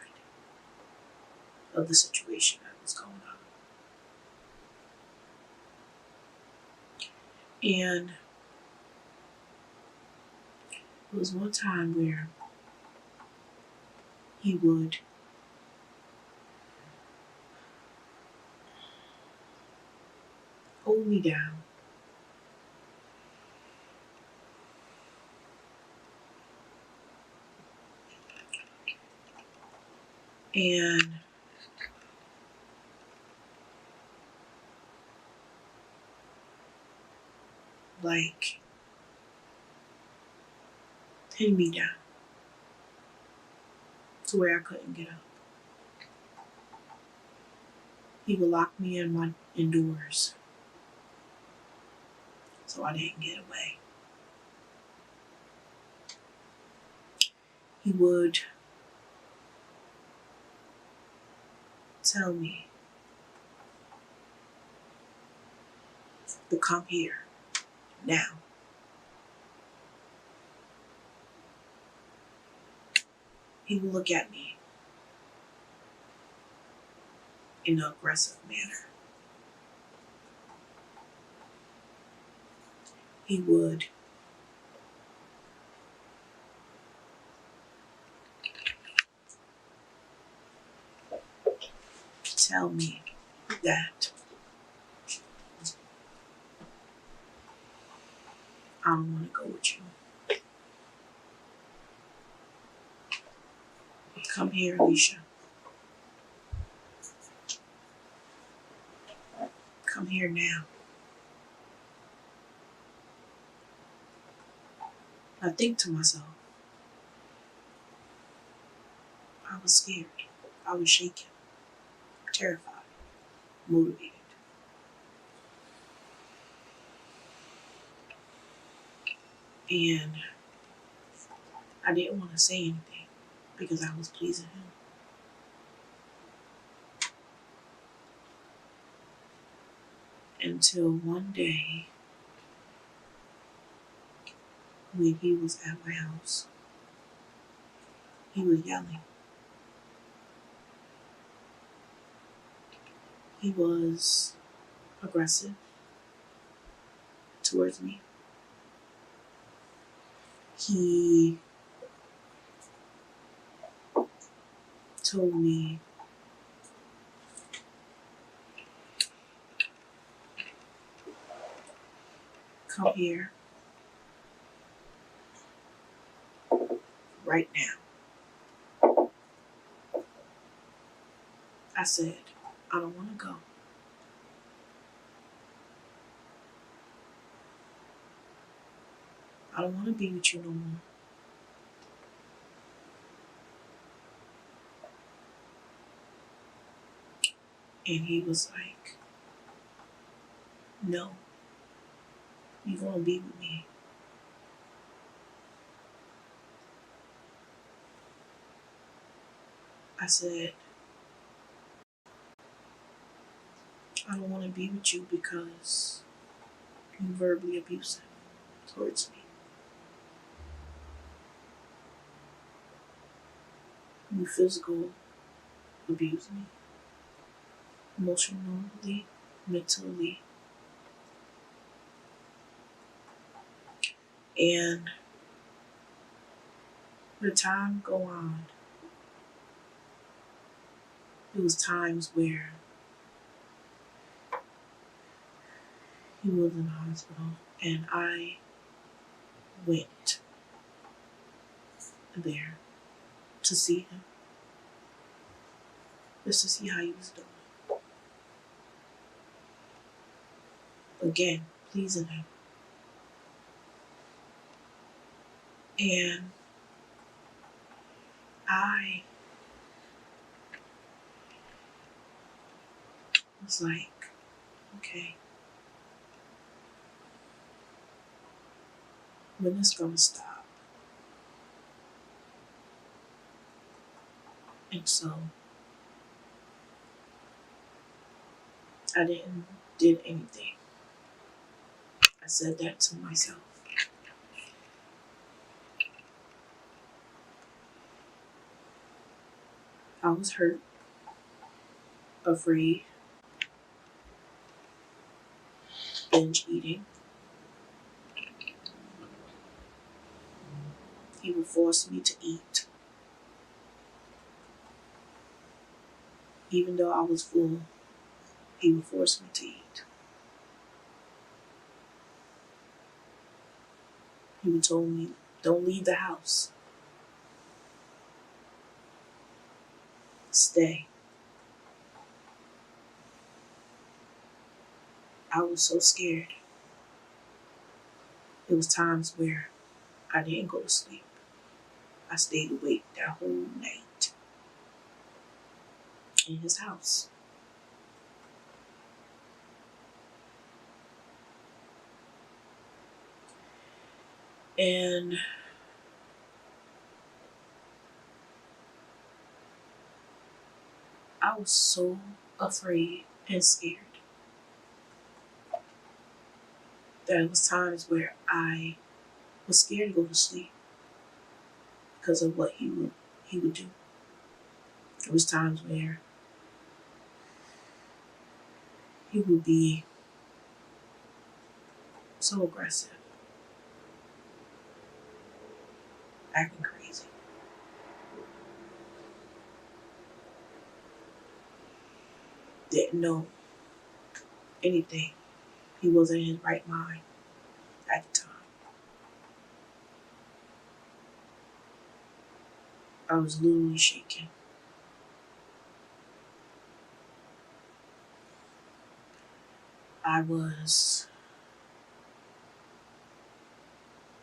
of the situation that was going on. And there was one time where he would hold me down and like pin me down to where I couldn't get up. He would lock me indoors so I didn't get away. He would tell me to come here now. He would look at me in an aggressive manner. He would tell me that I don't want to go with you. Come here, Alicia. Come here now. I think to myself, I was scared. I was shaking, terrified, motivated. And I didn't want to say anything because I was pleasing him. Until one day, when he was at my house, he was yelling. He was aggressive towards me. He told me come here right now. I said, I don't want to go. I don't want to be with you no more. And he was like, no, you're going to be with me. I said, I don't want to be with you because you're verbally abusive towards me. You physical abuse me. Emotionally, mentally. And the time go on, there was times where he was in the hospital and I went there to see him, just to see how he was doing. again, pleasing him. And I was like, okay, when is gonna stop? And so I didn't did anything. I said that to myself. I was hurt, afraid, binge eating. He would force me to eat. Even though I was full, he would force me to eat. He would tell me, don't leave the house. Stay. I was so scared. There was times where I didn't go to sleep. I stayed awake that whole night in his house. And I was so afraid and scared. There was times where I was scared to go to sleep because of what he would do. There was times where he would be so aggressive, acting crazy. Didn't know anything. He wasn't in his right mind at the time. I was literally shaking. I was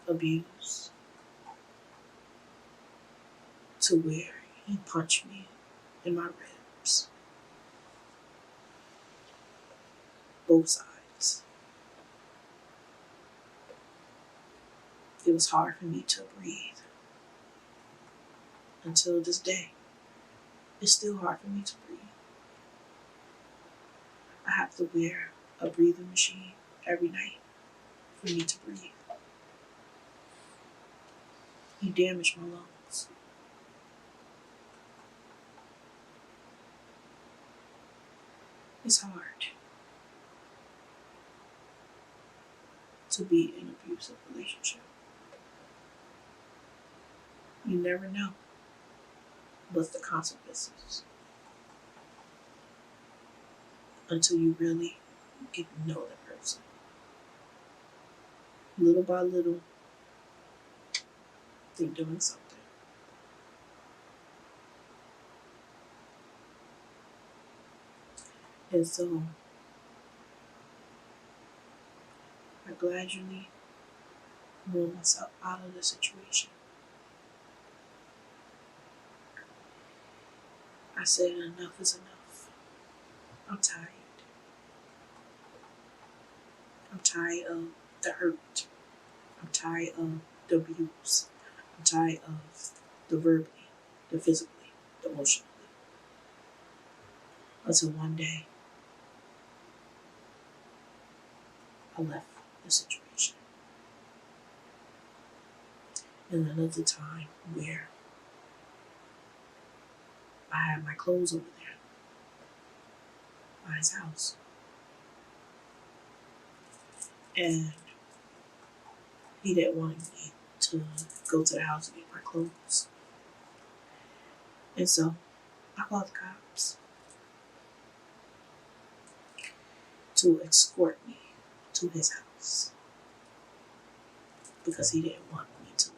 abused to where he punched me in my ribs. Both sides. It was hard for me to breathe. Until this day, it's still hard for me to breathe. I have to wear a breathing machine every night for me to breathe. He damaged my lungs. It's hard to be in an abusive relationship. You never know what's the consequences until you really get to know the person. Little by little, they're doing something. And so, I gradually moved myself out of the situation. I said enough is enough. I'm tired. I'm tired of the hurt. I'm tired of the abuse. I'm tired of the verbally, the physically, the emotionally. Until one day, I left the situation. And another time where I had my clothes over there by his house. And he didn't want me to go to the house and get my clothes. And so I called the cops to escort me to his house because he didn't want me to leave.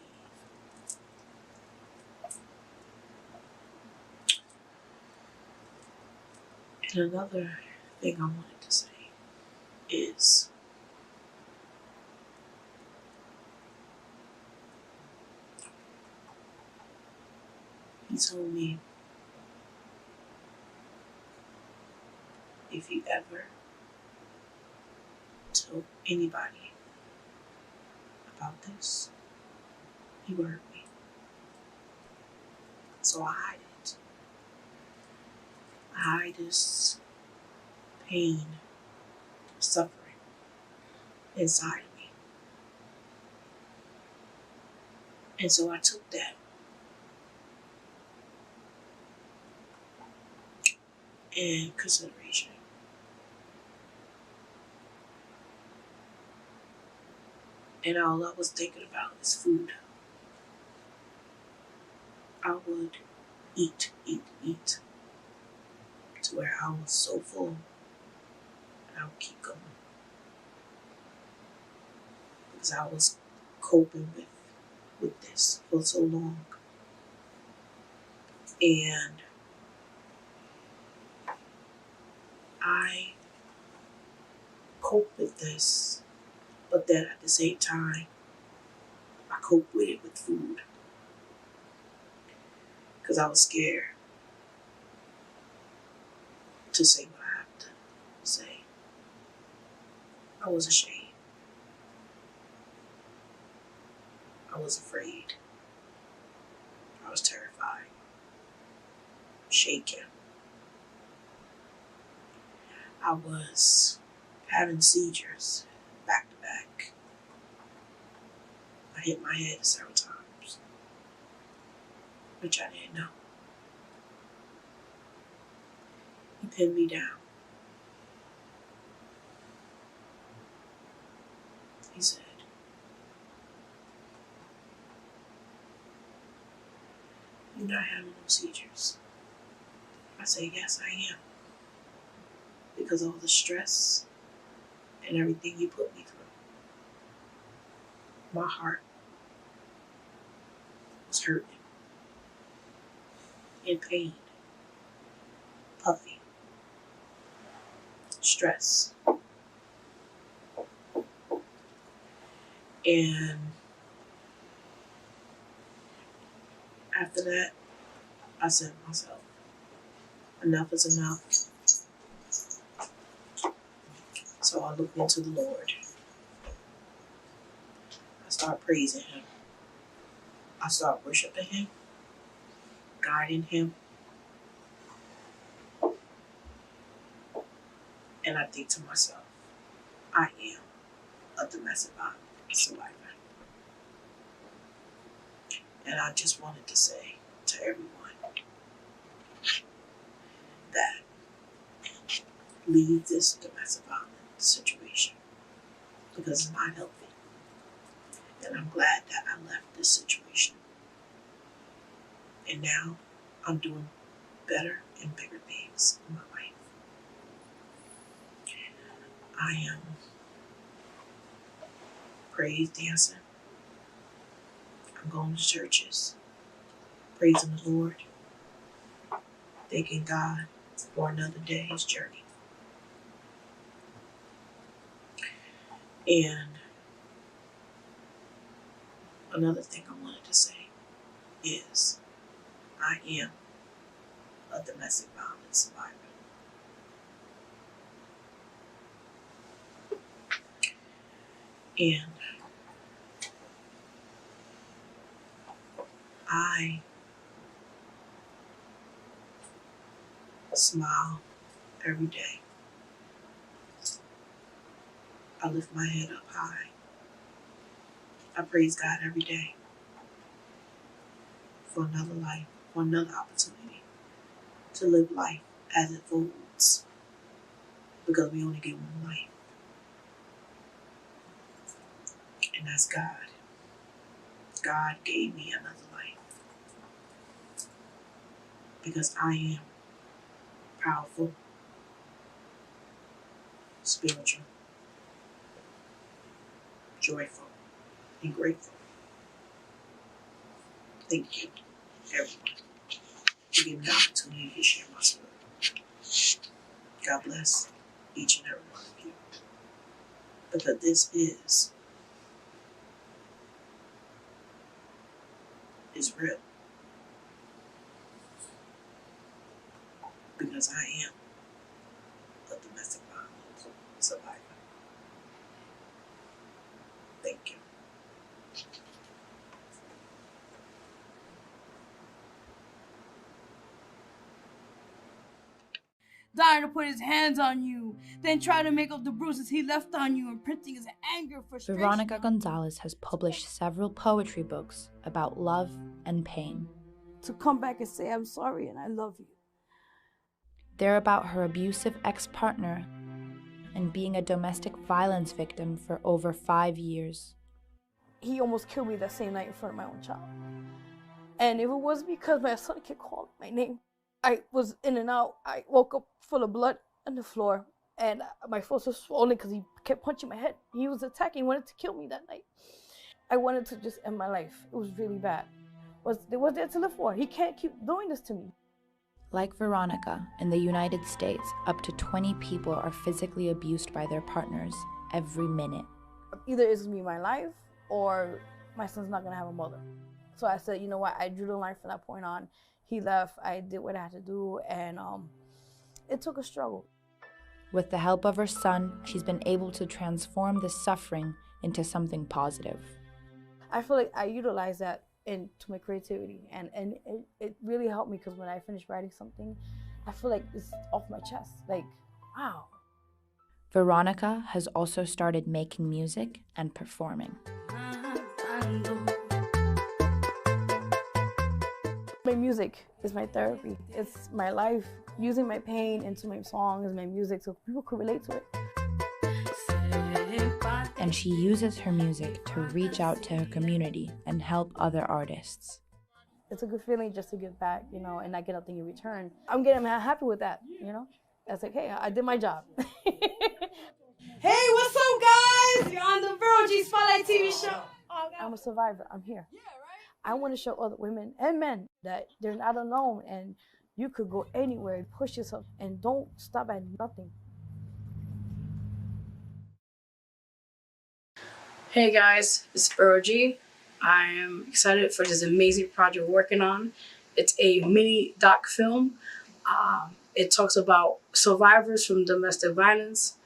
And another thing I wanted to say is He told me, if you ever tell anybody about this, he will hurt me. So I hide it. I hide this pain, suffering inside of me. And so I took that in consideration. And all I was thinking about is food. I would eat, to where I was so full, and I would keep going. Because I was coping with this for so long. And I cope with this, but then at the same time, I cope with it with food. Because I was scared to say what I have to say. I was ashamed. I was afraid. I was terrified. Shaken. I was having seizures back to back. I hit my head several times, which I didn't know. He pinned me down. He said, "You're not having no seizures." I said, "Yes, I am. Because of all the stress and everything you put me through. My heart was hurting, in pain, puffy, stress." And after that, I said to myself, enough is enough. So I looked into the Lord. I started praising Him. I started worshiping Him, guiding Him. And I think to myself, I am a domestic violence survivor. And I just wanted to say to everyone that leave this domestic violence situation because it's not healthy. And I'm glad that I left this situation. And now I'm doing better and bigger things in my life. I am praise dancing. I'm going to churches, praising the Lord, thanking God for another day's journey. And another thing I wanted to say is I am a domestic violence survivor. And I smile every day. I lift my head up high. I praise God every day for another life, for another opportunity to live life as it folds, because we only get one life. And that's God. God gave me another life because I am powerful, spiritual, joyful, and grateful. Thank you, everyone, for giving me the opportunity to share my story. God bless each and every one of you, because this is real. because I am a domestic violence survivor. Thank you. Dying to put his hands on you, then try to make up the bruises he left on you, imprinting his anger, frustration. Veronica Gonzalez has published several poetry books about love and pain. To come back and say, I'm sorry and I love you. They're about her abusive ex-partner and being a domestic violence victim for over 5 years. He almost killed me that same night in front of my own child. And if it was because my son kept calling my name, I was in and out. I woke up full of blood on the floor, and my face was swollen because he kept punching my head. He was attacking, he wanted to kill me that night. I wanted to just end my life. It was really bad. What's there to live for? He can't keep doing this to me. Like Veronica, in the United States, up to 20 people are physically abused by their partners every minute. Either it's gonna be my life or my son's not gonna have a mother. So I said, you know what, I drew the line from that point on. He left, I did what I had to do, and it took a struggle. With the help of her son, she's been able to transform the suffering into something positive. I feel like I utilize that into my creativity, and it really helped me, because when I finish writing something, I feel like it's off my chest, like, wow. Veronica has also started making music and performing. My music is my therapy. It's my life, using my pain into my songs and my music so people could relate to it. And she uses her music to reach out to her community and help other artists. It's a good feeling just to give back, you know, and not get nothing in return. I'm happy with that, you know? It's like, hey, I did my job. Hey, what's up, guys? You're on the Vero G Spotlight TV show. I'm a survivor. I'm here. I want to show other women and men that they're not alone, and you could go anywhere and push yourself, and don't stop at nothing. Hey guys, it's Vero G. I am excited for this amazing project we're working on. It's a mini doc film. It talks about survivors from domestic violence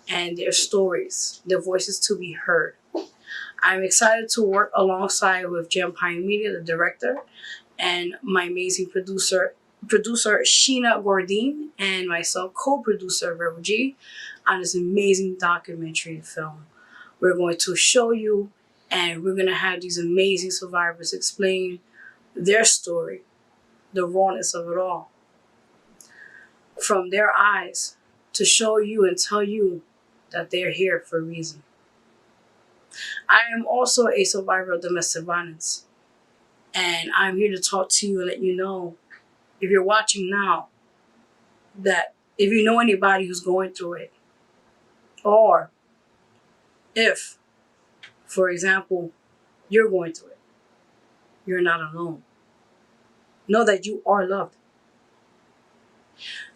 and their stories, their voices to be heard. I'm excited to work alongside with Jampire Media, the director, and my amazing producer Sheena Gordine, and myself, co-producer Vero G, on this amazing documentary film. We're going to show you, and we're going to have these amazing survivors explain their story, the rawness of it all, from their eyes, to show you and tell you that they're here for a reason. I am also a survivor of domestic violence, and I'm here to talk to you and let you know, if you're watching now, that if you know anybody who's going through it, or if, for example, you're going through it, you're not alone. Know that you are loved.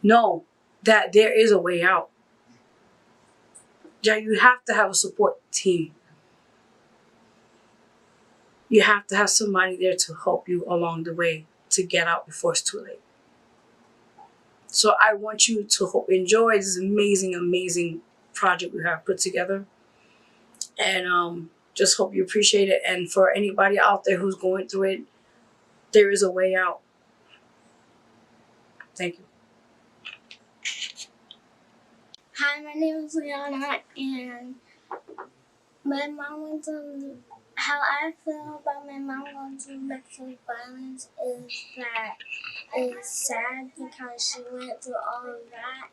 Know that there is a way out. That you have to have a support team. You have to have somebody there to help you along the way to get out before it's too late. So I want you to enjoy this amazing, amazing project we have put together. And just hope you appreciate it. And for anybody out there who's going through it, there is a way out. Thank you. Hi, my name is Liana, and my mom went to, how I feel about my mom going through domestic violence is that it's sad because she went through all of that,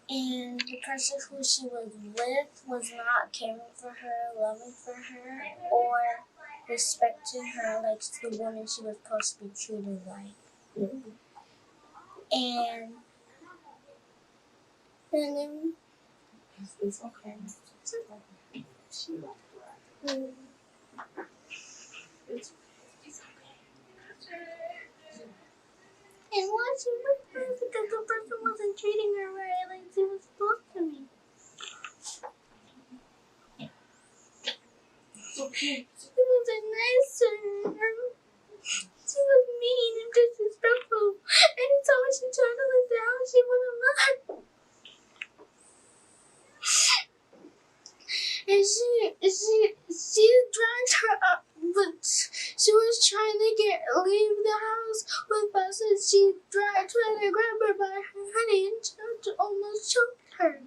and the person who she was with was not caring for her, loving for her, or respecting her like the woman she was supposed to be treated like. And then it's okay. It's okay. And why she was there because the person wasn't treating her right like she was supposed to be. It's okay. She wasn't nice to her. She was mean and disrespectful. Anytime she tried to leave the house, trying to leave the house with us, and she trying to grab her by her honey and almost choked her.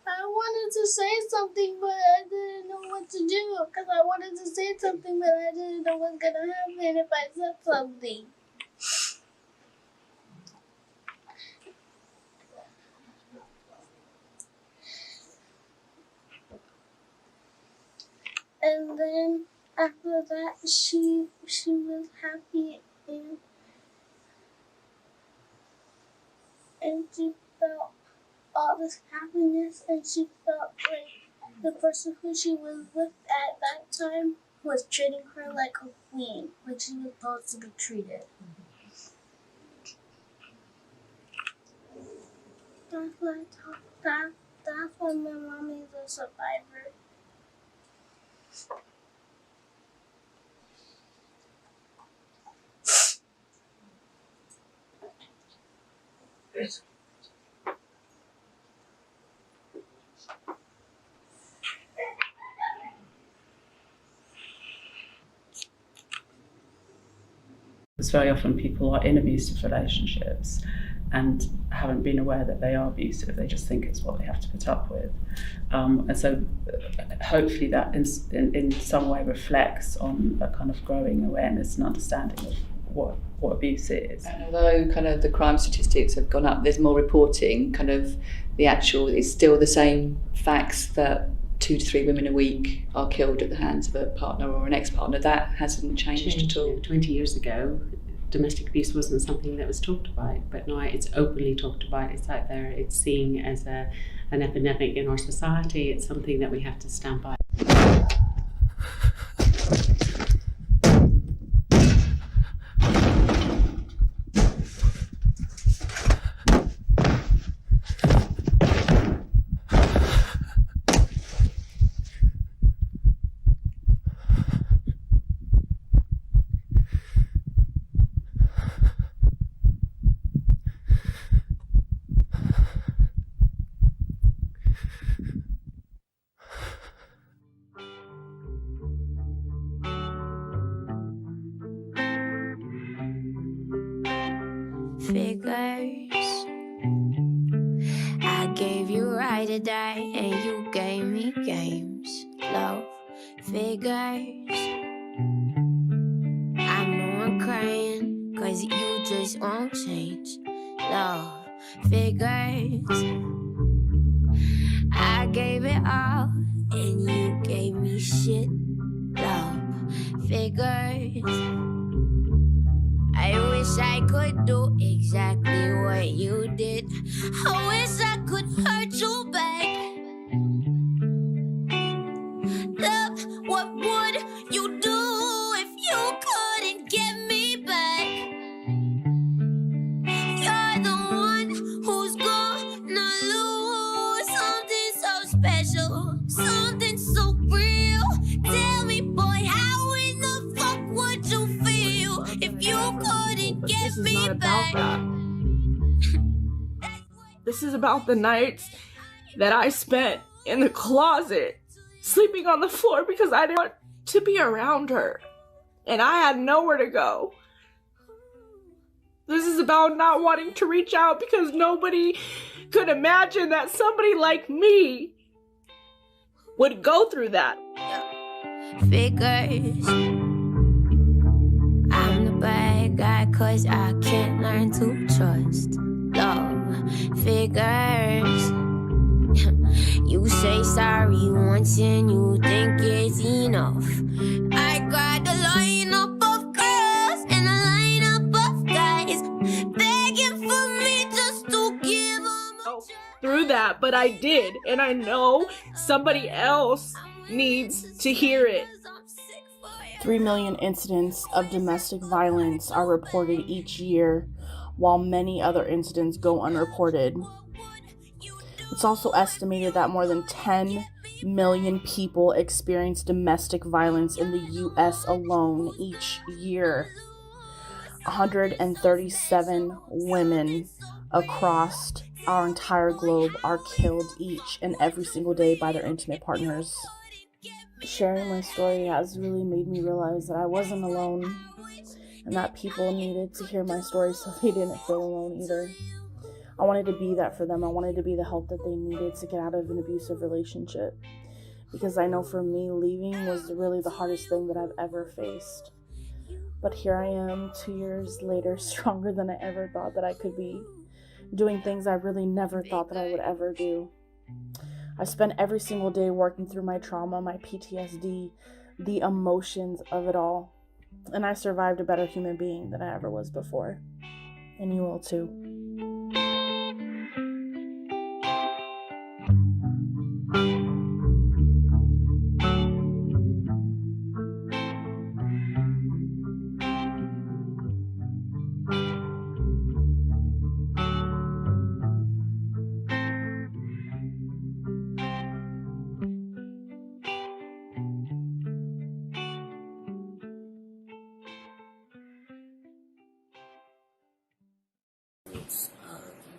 I wanted to say something, but I didn't know what to do, because I wanted to say something, but I didn't know what's going to happen if I said something. And then after that, she was happy, and she felt all this happiness, and she felt like the person who she was with at that time was treating her like a queen, like she was supposed to be treated. That's why my mom is a survivor. Because very often people are in abusive relationships and haven't been aware that they are abusive. They just think it's what they have to put up with. And so hopefully that in some way reflects on a kind of growing awareness and understanding of what abuse is. And although kind of the crime statistics have gone up, there's more reporting, kind of the actual, it's still the same facts that 2 to 3 women a week are killed at the hands of a partner or an ex-partner. That hasn't changed at all. 20 years ago, domestic abuse wasn't something that was talked about, but now it's openly talked about, it's out there, it's seen as an epidemic in our society. It's something that we have to stand by. Figures. I gave you right to die, and you gave me games. Love figures. I know I'm crying, 'cause you just won't change. Love figures. I gave it all, and you gave me shit. Love figures. I wish I could do exactly what you did. I wish I could hurt you back. Love, what would you do if you couldn't get me back? You're the one who's gonna lose something so special, something so real. Tell me, boy, how in the fuck would you feel if you couldn't get me back? This is about the nights that I spent in the closet, sleeping on the floor because I didn't want to be around her. And I had nowhere to go. This is about not wanting to reach out because nobody could imagine that somebody like me would go through that. Figures. I'm the bad guy 'cause I can't learn to trust. Love figures. You say sorry once and you think it's enough. I got a lineup of girls and a lineup of guys begging for me just to give them a Through that, but I did, and I know somebody else needs to hear it. 3 million incidents of domestic violence are reported each year, while many other incidents go unreported. It's also estimated that more than 10 million people experience domestic violence in the US alone each year. 137 women across our entire globe are killed each and every single day by their intimate partners. sharing my story has really made me realize that I wasn't alone and that people needed to hear my story so they didn't feel alone either. I wanted to be that for them. I wanted to be the help that they needed to get out of an abusive relationship, because I know for me, leaving was really the hardest thing that I've ever faced. But here I am 2 years later, stronger than I ever thought that I could be, doing things I really never thought that I would ever do. I spent every single day working through my trauma, my PTSD, the emotions of it all. And I survived a better human being than I ever was before. And you will too.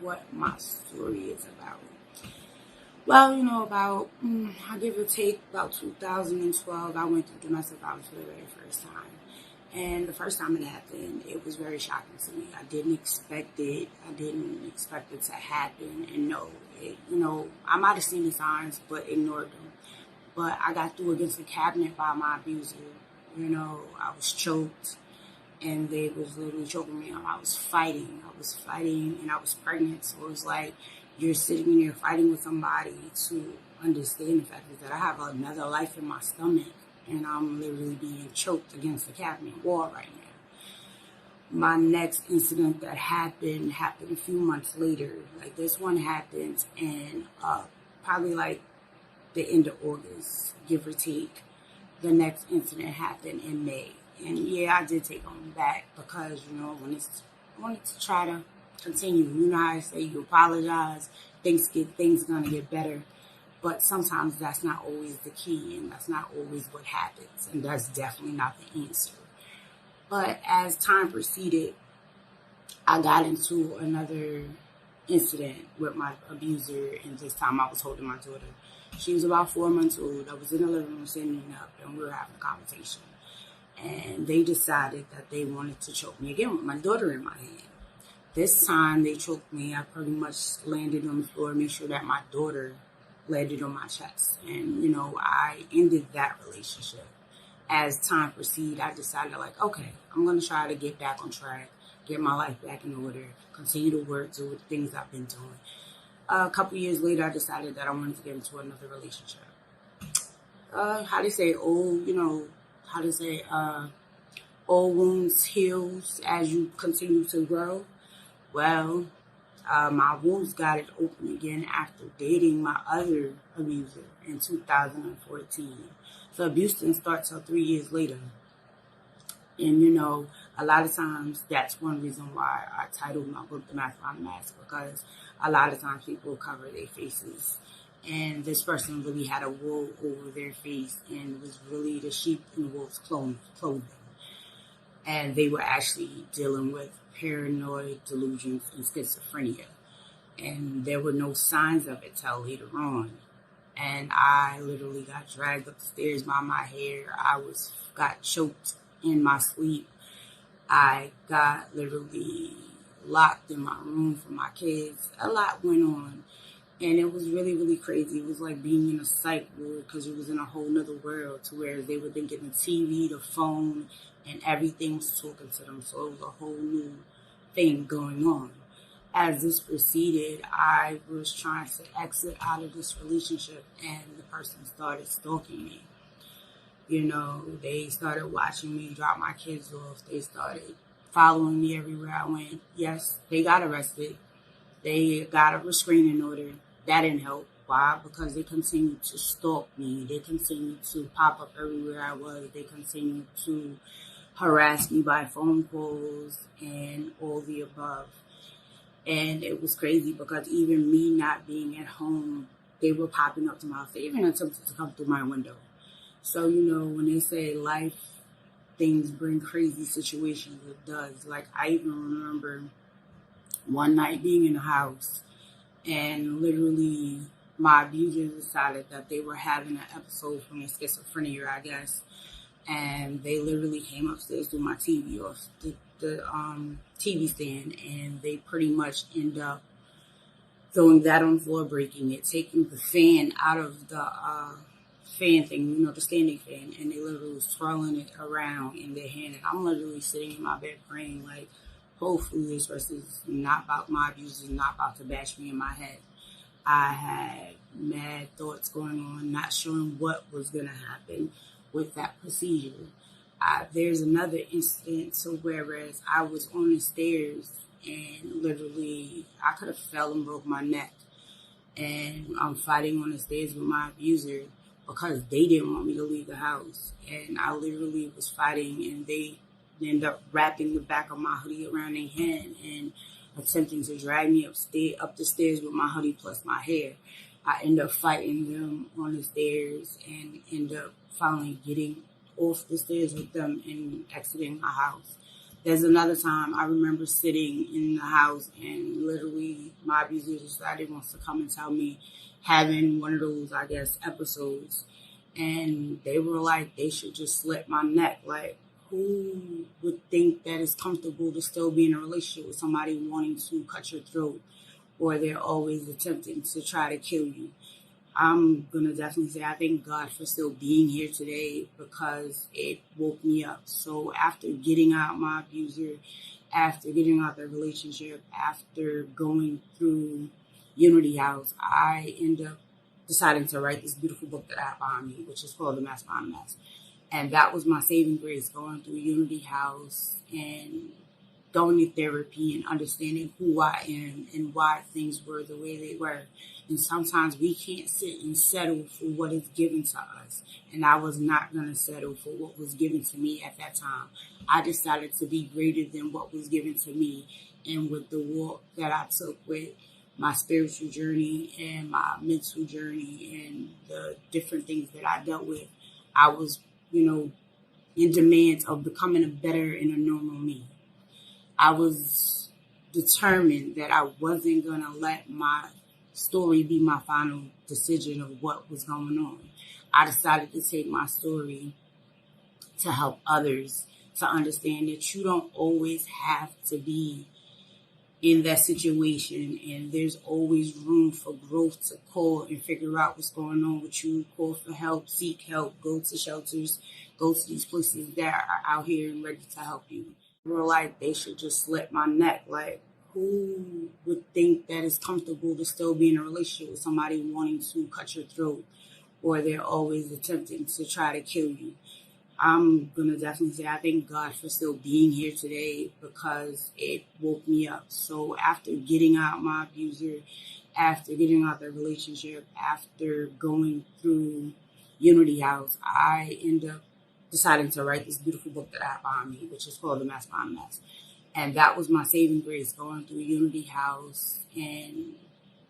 What my story is about. Well, I give or take, about 2012, I went through domestic violence for the very first time. And the first time it happened, it was very shocking to me. I didn't expect it. I didn't expect it to happen. And I might have seen the signs, but ignored them. But I got threw against the cabinet by my abuser. I was choked. And they was literally choking me. I was fighting, and I was pregnant. So it was like you're sitting in there fighting with somebody to understand the fact that I have another life in my stomach, and I'm literally being choked against the cabinet wall right now. My next incident that happened a few months later. Like this one happened in probably like the end of August, give or take. The next incident happened in May. And yeah, I did take on back because, I wanted to try to continue. You know how I say you apologize, things gonna get better. But sometimes that's not always the key, and that's not always what happens. And that's definitely not the answer. But as time proceeded, I got into another incident with my abuser, and this time I was holding my daughter. She was about 4 months old. I was in the living room sitting up, and we were having a conversation. And they decided that they wanted to choke me again with my daughter in my hand. This time they choked me. I pretty much landed on the floor, made sure that my daughter landed on my chest. And, I ended that relationship. As time proceeded, I decided okay, I'm going to try to get back on track, get my life back in order, continue to work, do the things I've been doing. A couple years later, I decided that I wanted to get into another relationship. Old wounds heals as you continue to grow. Well, my wounds got it open again after dating my other abuser in 2014. So abuse didn't start till 3 years later. And, a lot of times that's one reason why I titled my book The Mask Behind the Mask, because a lot of times people cover their faces. And this person really had a wool over their face and was really the sheep in the wolf's clothing. And they were actually dealing with paranoid delusions and schizophrenia. And there were no signs of it till later on. And I literally got dragged up the stairs by my hair. Got choked in my sleep. I got literally locked in my room for my kids. A lot went on. And it was really, really crazy. It was like being in a psych ward because it was in a whole nother world to where they were thinking the TV, the phone, and everything was talking to them. So it was a whole new thing going on. As this proceeded, I was trying to exit out of this relationship, and the person started stalking me. They started watching me drop my kids off. They started following me everywhere I went. Yes, they got arrested. They got a restraining order. That didn't help. Why? Because they continued to stalk me. They continued to pop up everywhere I was. They continued to harass me by phone calls and all the above. And it was crazy because even me not being at home, they were popping up to my house. They even attempted to come through my window. So, when they say life, things bring crazy situations, it does. Like, I even remember one night being in the house and literally my abusers decided that they were having an episode from their schizophrenia, I guess. And they literally came upstairs to my TV off the TV stand, and they pretty much end up throwing that on the floor, breaking it, taking the fan out of the fan thing, the standing fan, and they literally was twirling it around in their hand. And I'm literally sitting in my bed praying, like, hopefully this person is not about my abusers, not about to bash me in my head. I had mad thoughts going on, not sure what was going to happen with that procedure. There's another instance whereas I was on the stairs and literally I could have fell and broke my neck. And I'm fighting on the stairs with my abuser because they didn't want me to leave the house. And I literally was fighting, and they ended up wrapping the back of my hoodie around their hand and attempting to drag me up the stairs with my hoodie plus my hair. I end up fighting them on the stairs and end up finally getting off the stairs with them and exiting my house. There's another time I remember sitting in the house and literally my abuser decided wants to come and tell me, having one of those, I guess, episodes. And they were like, they should just slit my neck. Like, who would think that it's comfortable to still be in a relationship with somebody wanting to cut your throat, or they're always attempting to try to kill you? I'm going to definitely say I thank God for still being here today because it woke me up. So after getting out my abuser, after getting out the relationship, after going through Unity House, I end up deciding to write this beautiful book that I have behind me, which is called The Mess Behind the Mess. And that was my saving grace, going through Unity House and going to therapy and understanding who I am and why things were the way they were. And sometimes we can't sit and settle for what is given to us. And I was not going to settle for what was given to me at that time. I decided to be greater than what was given to me. And with the walk that I took with my spiritual journey and my mental journey and the different things that I dealt with, I was, in demand of becoming a better and a normal me. I was determined that I wasn't going to let my story be my final decision of what was going on. I decided to take my story to help others to understand that you don't always have to be in that situation, and there's always room for growth to call and figure out what's going on with you. Call for help, seek help, go to shelters, go to these places that are out here and ready to help you. We're like, they should just slit my neck. Like, who would think that it's comfortable to still be in a relationship with somebody wanting to cut your throat, or they're always attempting to try to kill you? I'm going to definitely say I thank God for still being here today because it woke me up. So after getting out my abuser, after getting out the relationship, after going through Unity House, I end up deciding to write this beautiful book that I have behind me, which is called The Mess Behind the Mess. And that was my saving grace, going through Unity House and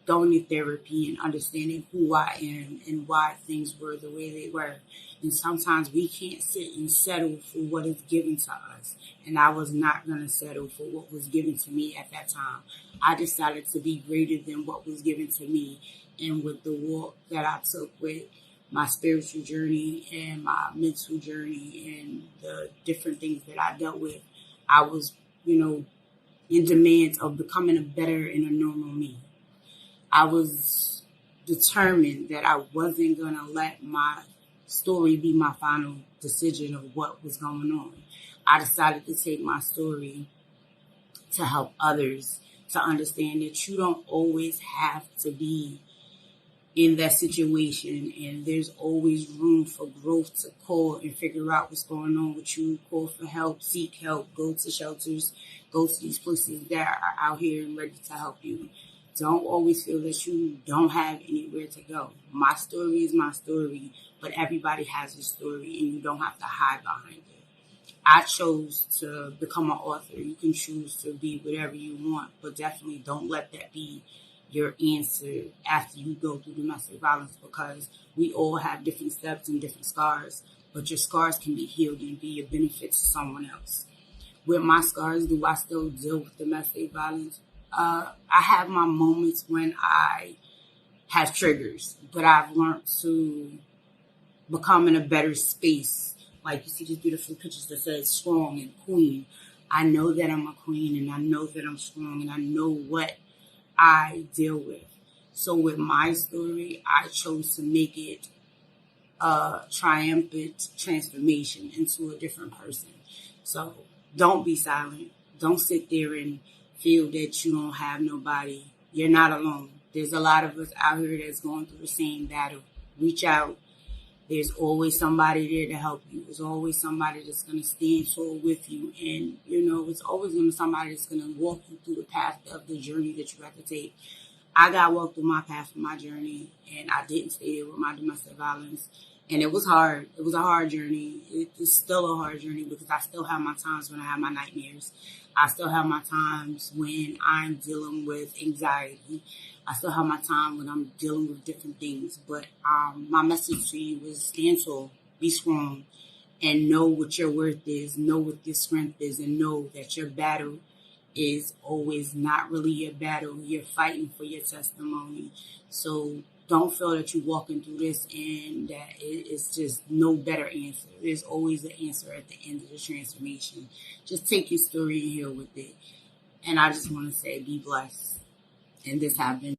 going to therapy and understanding who I am and why things were the way they were. And sometimes we can't sit and settle for what is given to us. And I was not going to settle for what was given to me at that time. I decided to be greater than what was given to me. And with the walk that I took with my spiritual journey and my mental journey and the different things that I dealt with, I was, in demand of becoming a better and a normal me. I was determined that I wasn't going to let my story be my final decision of what was going on. I decided to take my story to help others to understand that you don't always have to be in that situation, and there's always room for growth to call and figure out what's going on with you. Call for help, seek help, go to shelters, go to these places that are out here and ready to help you. Don't always feel that you don't have anywhere to go. My story is my story, but everybody has a story, and you don't have to hide behind it. I chose to become an author. You can choose to be whatever you want, but definitely don't let that be your answer after you go through domestic violence, because we all have different steps and different scars, but your scars can be healed and be a benefit to someone else. With my scars, do I still deal with domestic violence? I have my moments when I have triggers, but I've learned to become in a better space. Like you see these beautiful pictures that says strong and queen. I know that I'm a queen, and I know that I'm strong, and I know what I deal with. So with my story, I chose to make it a triumphant transformation into a different person. So don't be silent. Don't sit there and feel that you don't have nobody. You're not alone. There's a lot of us out here that's going through the same battle. Reach out. There's always somebody there to help you. There's always somebody that's going to stand tall with you. And, it's always going to be somebody that's going to walk you through the path of the journey that you have to take. I got walked through my path of my journey, and I didn't stay there with my domestic violence. And it was hard. It was a hard journey. It's still a hard journey because I still have my times when I have my nightmares. I still have my times when I'm dealing with anxiety. I still have my time when I'm dealing with different things. But my message to you is stand tall, be strong, and know what your worth is, know what your strength is, and know that your battle is always not really your battle. You're fighting for your testimony. So don't feel that you're walking through this and that it's just no better answer. There's always an answer at the end of the transformation. Just take your story and heal with it. And I just want to say, be blessed. And this happened.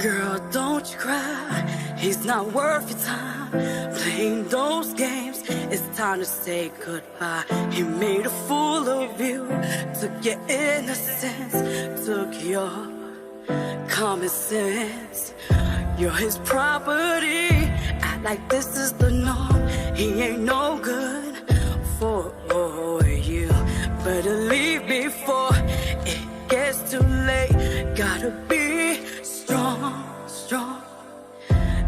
Girl, don't you cry, he's not worth your time. Playing those games, it's time to say goodbye. He made a fool of you, took your innocence, took your common sense. You're his property, act like this is the norm. He ain't no good for you. Better leave before it gets too late. Gotta be strong.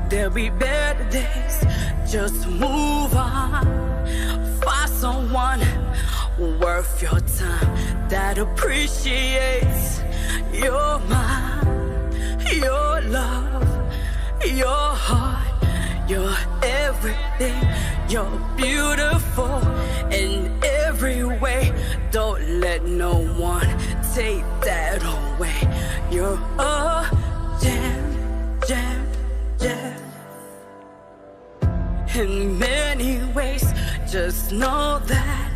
There'll be better days, just move on. Find someone worth your time that appreciates your mind, your love, your heart, your everything. You're beautiful in every way. Don't let no one take that away. You're a gem. In many ways, just know that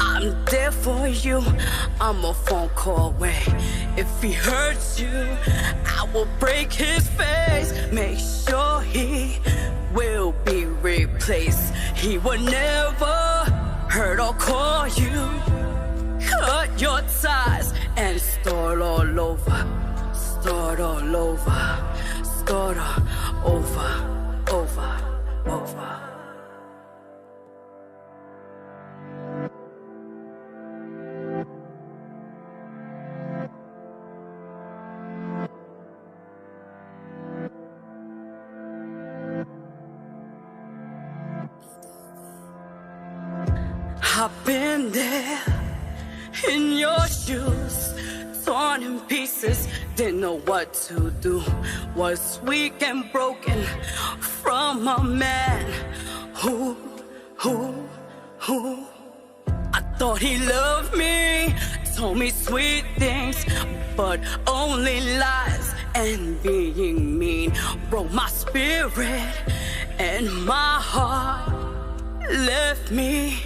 I'm there for you. I'm a phone call away. If he hurts you, I will break his face. Make sure he will be replaced. He will never hurt or call you. Cut your ties and start all over. Start all over. Start all over. I've been there in your shoes, torn in pieces, didn't know what to do. Was weak and broken from a man who I thought he loved me, told me sweet things, but only lies and being mean broke my spirit and my heart, left me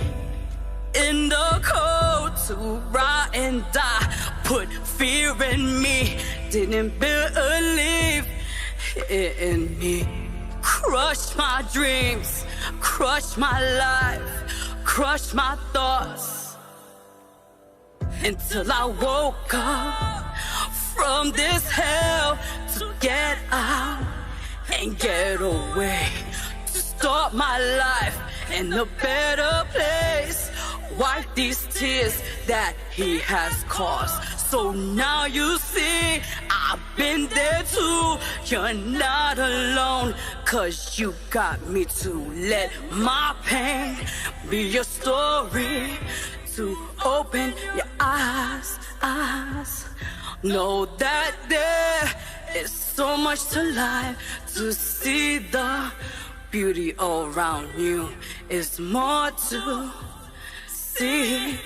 in the cold to rot and die. Put fear in me, didn't believe in me. Crushed my dreams, crushed my life, crushed my thoughts, until I woke up from this hell to get out and get away, to start my life in a better place. wipe these tears that he has caused. So now you see, I've been there too. You're not alone, 'cause you got me to let my pain be your story, to open your eyes. Know that there is so much to life, to see the beauty around you is more to see.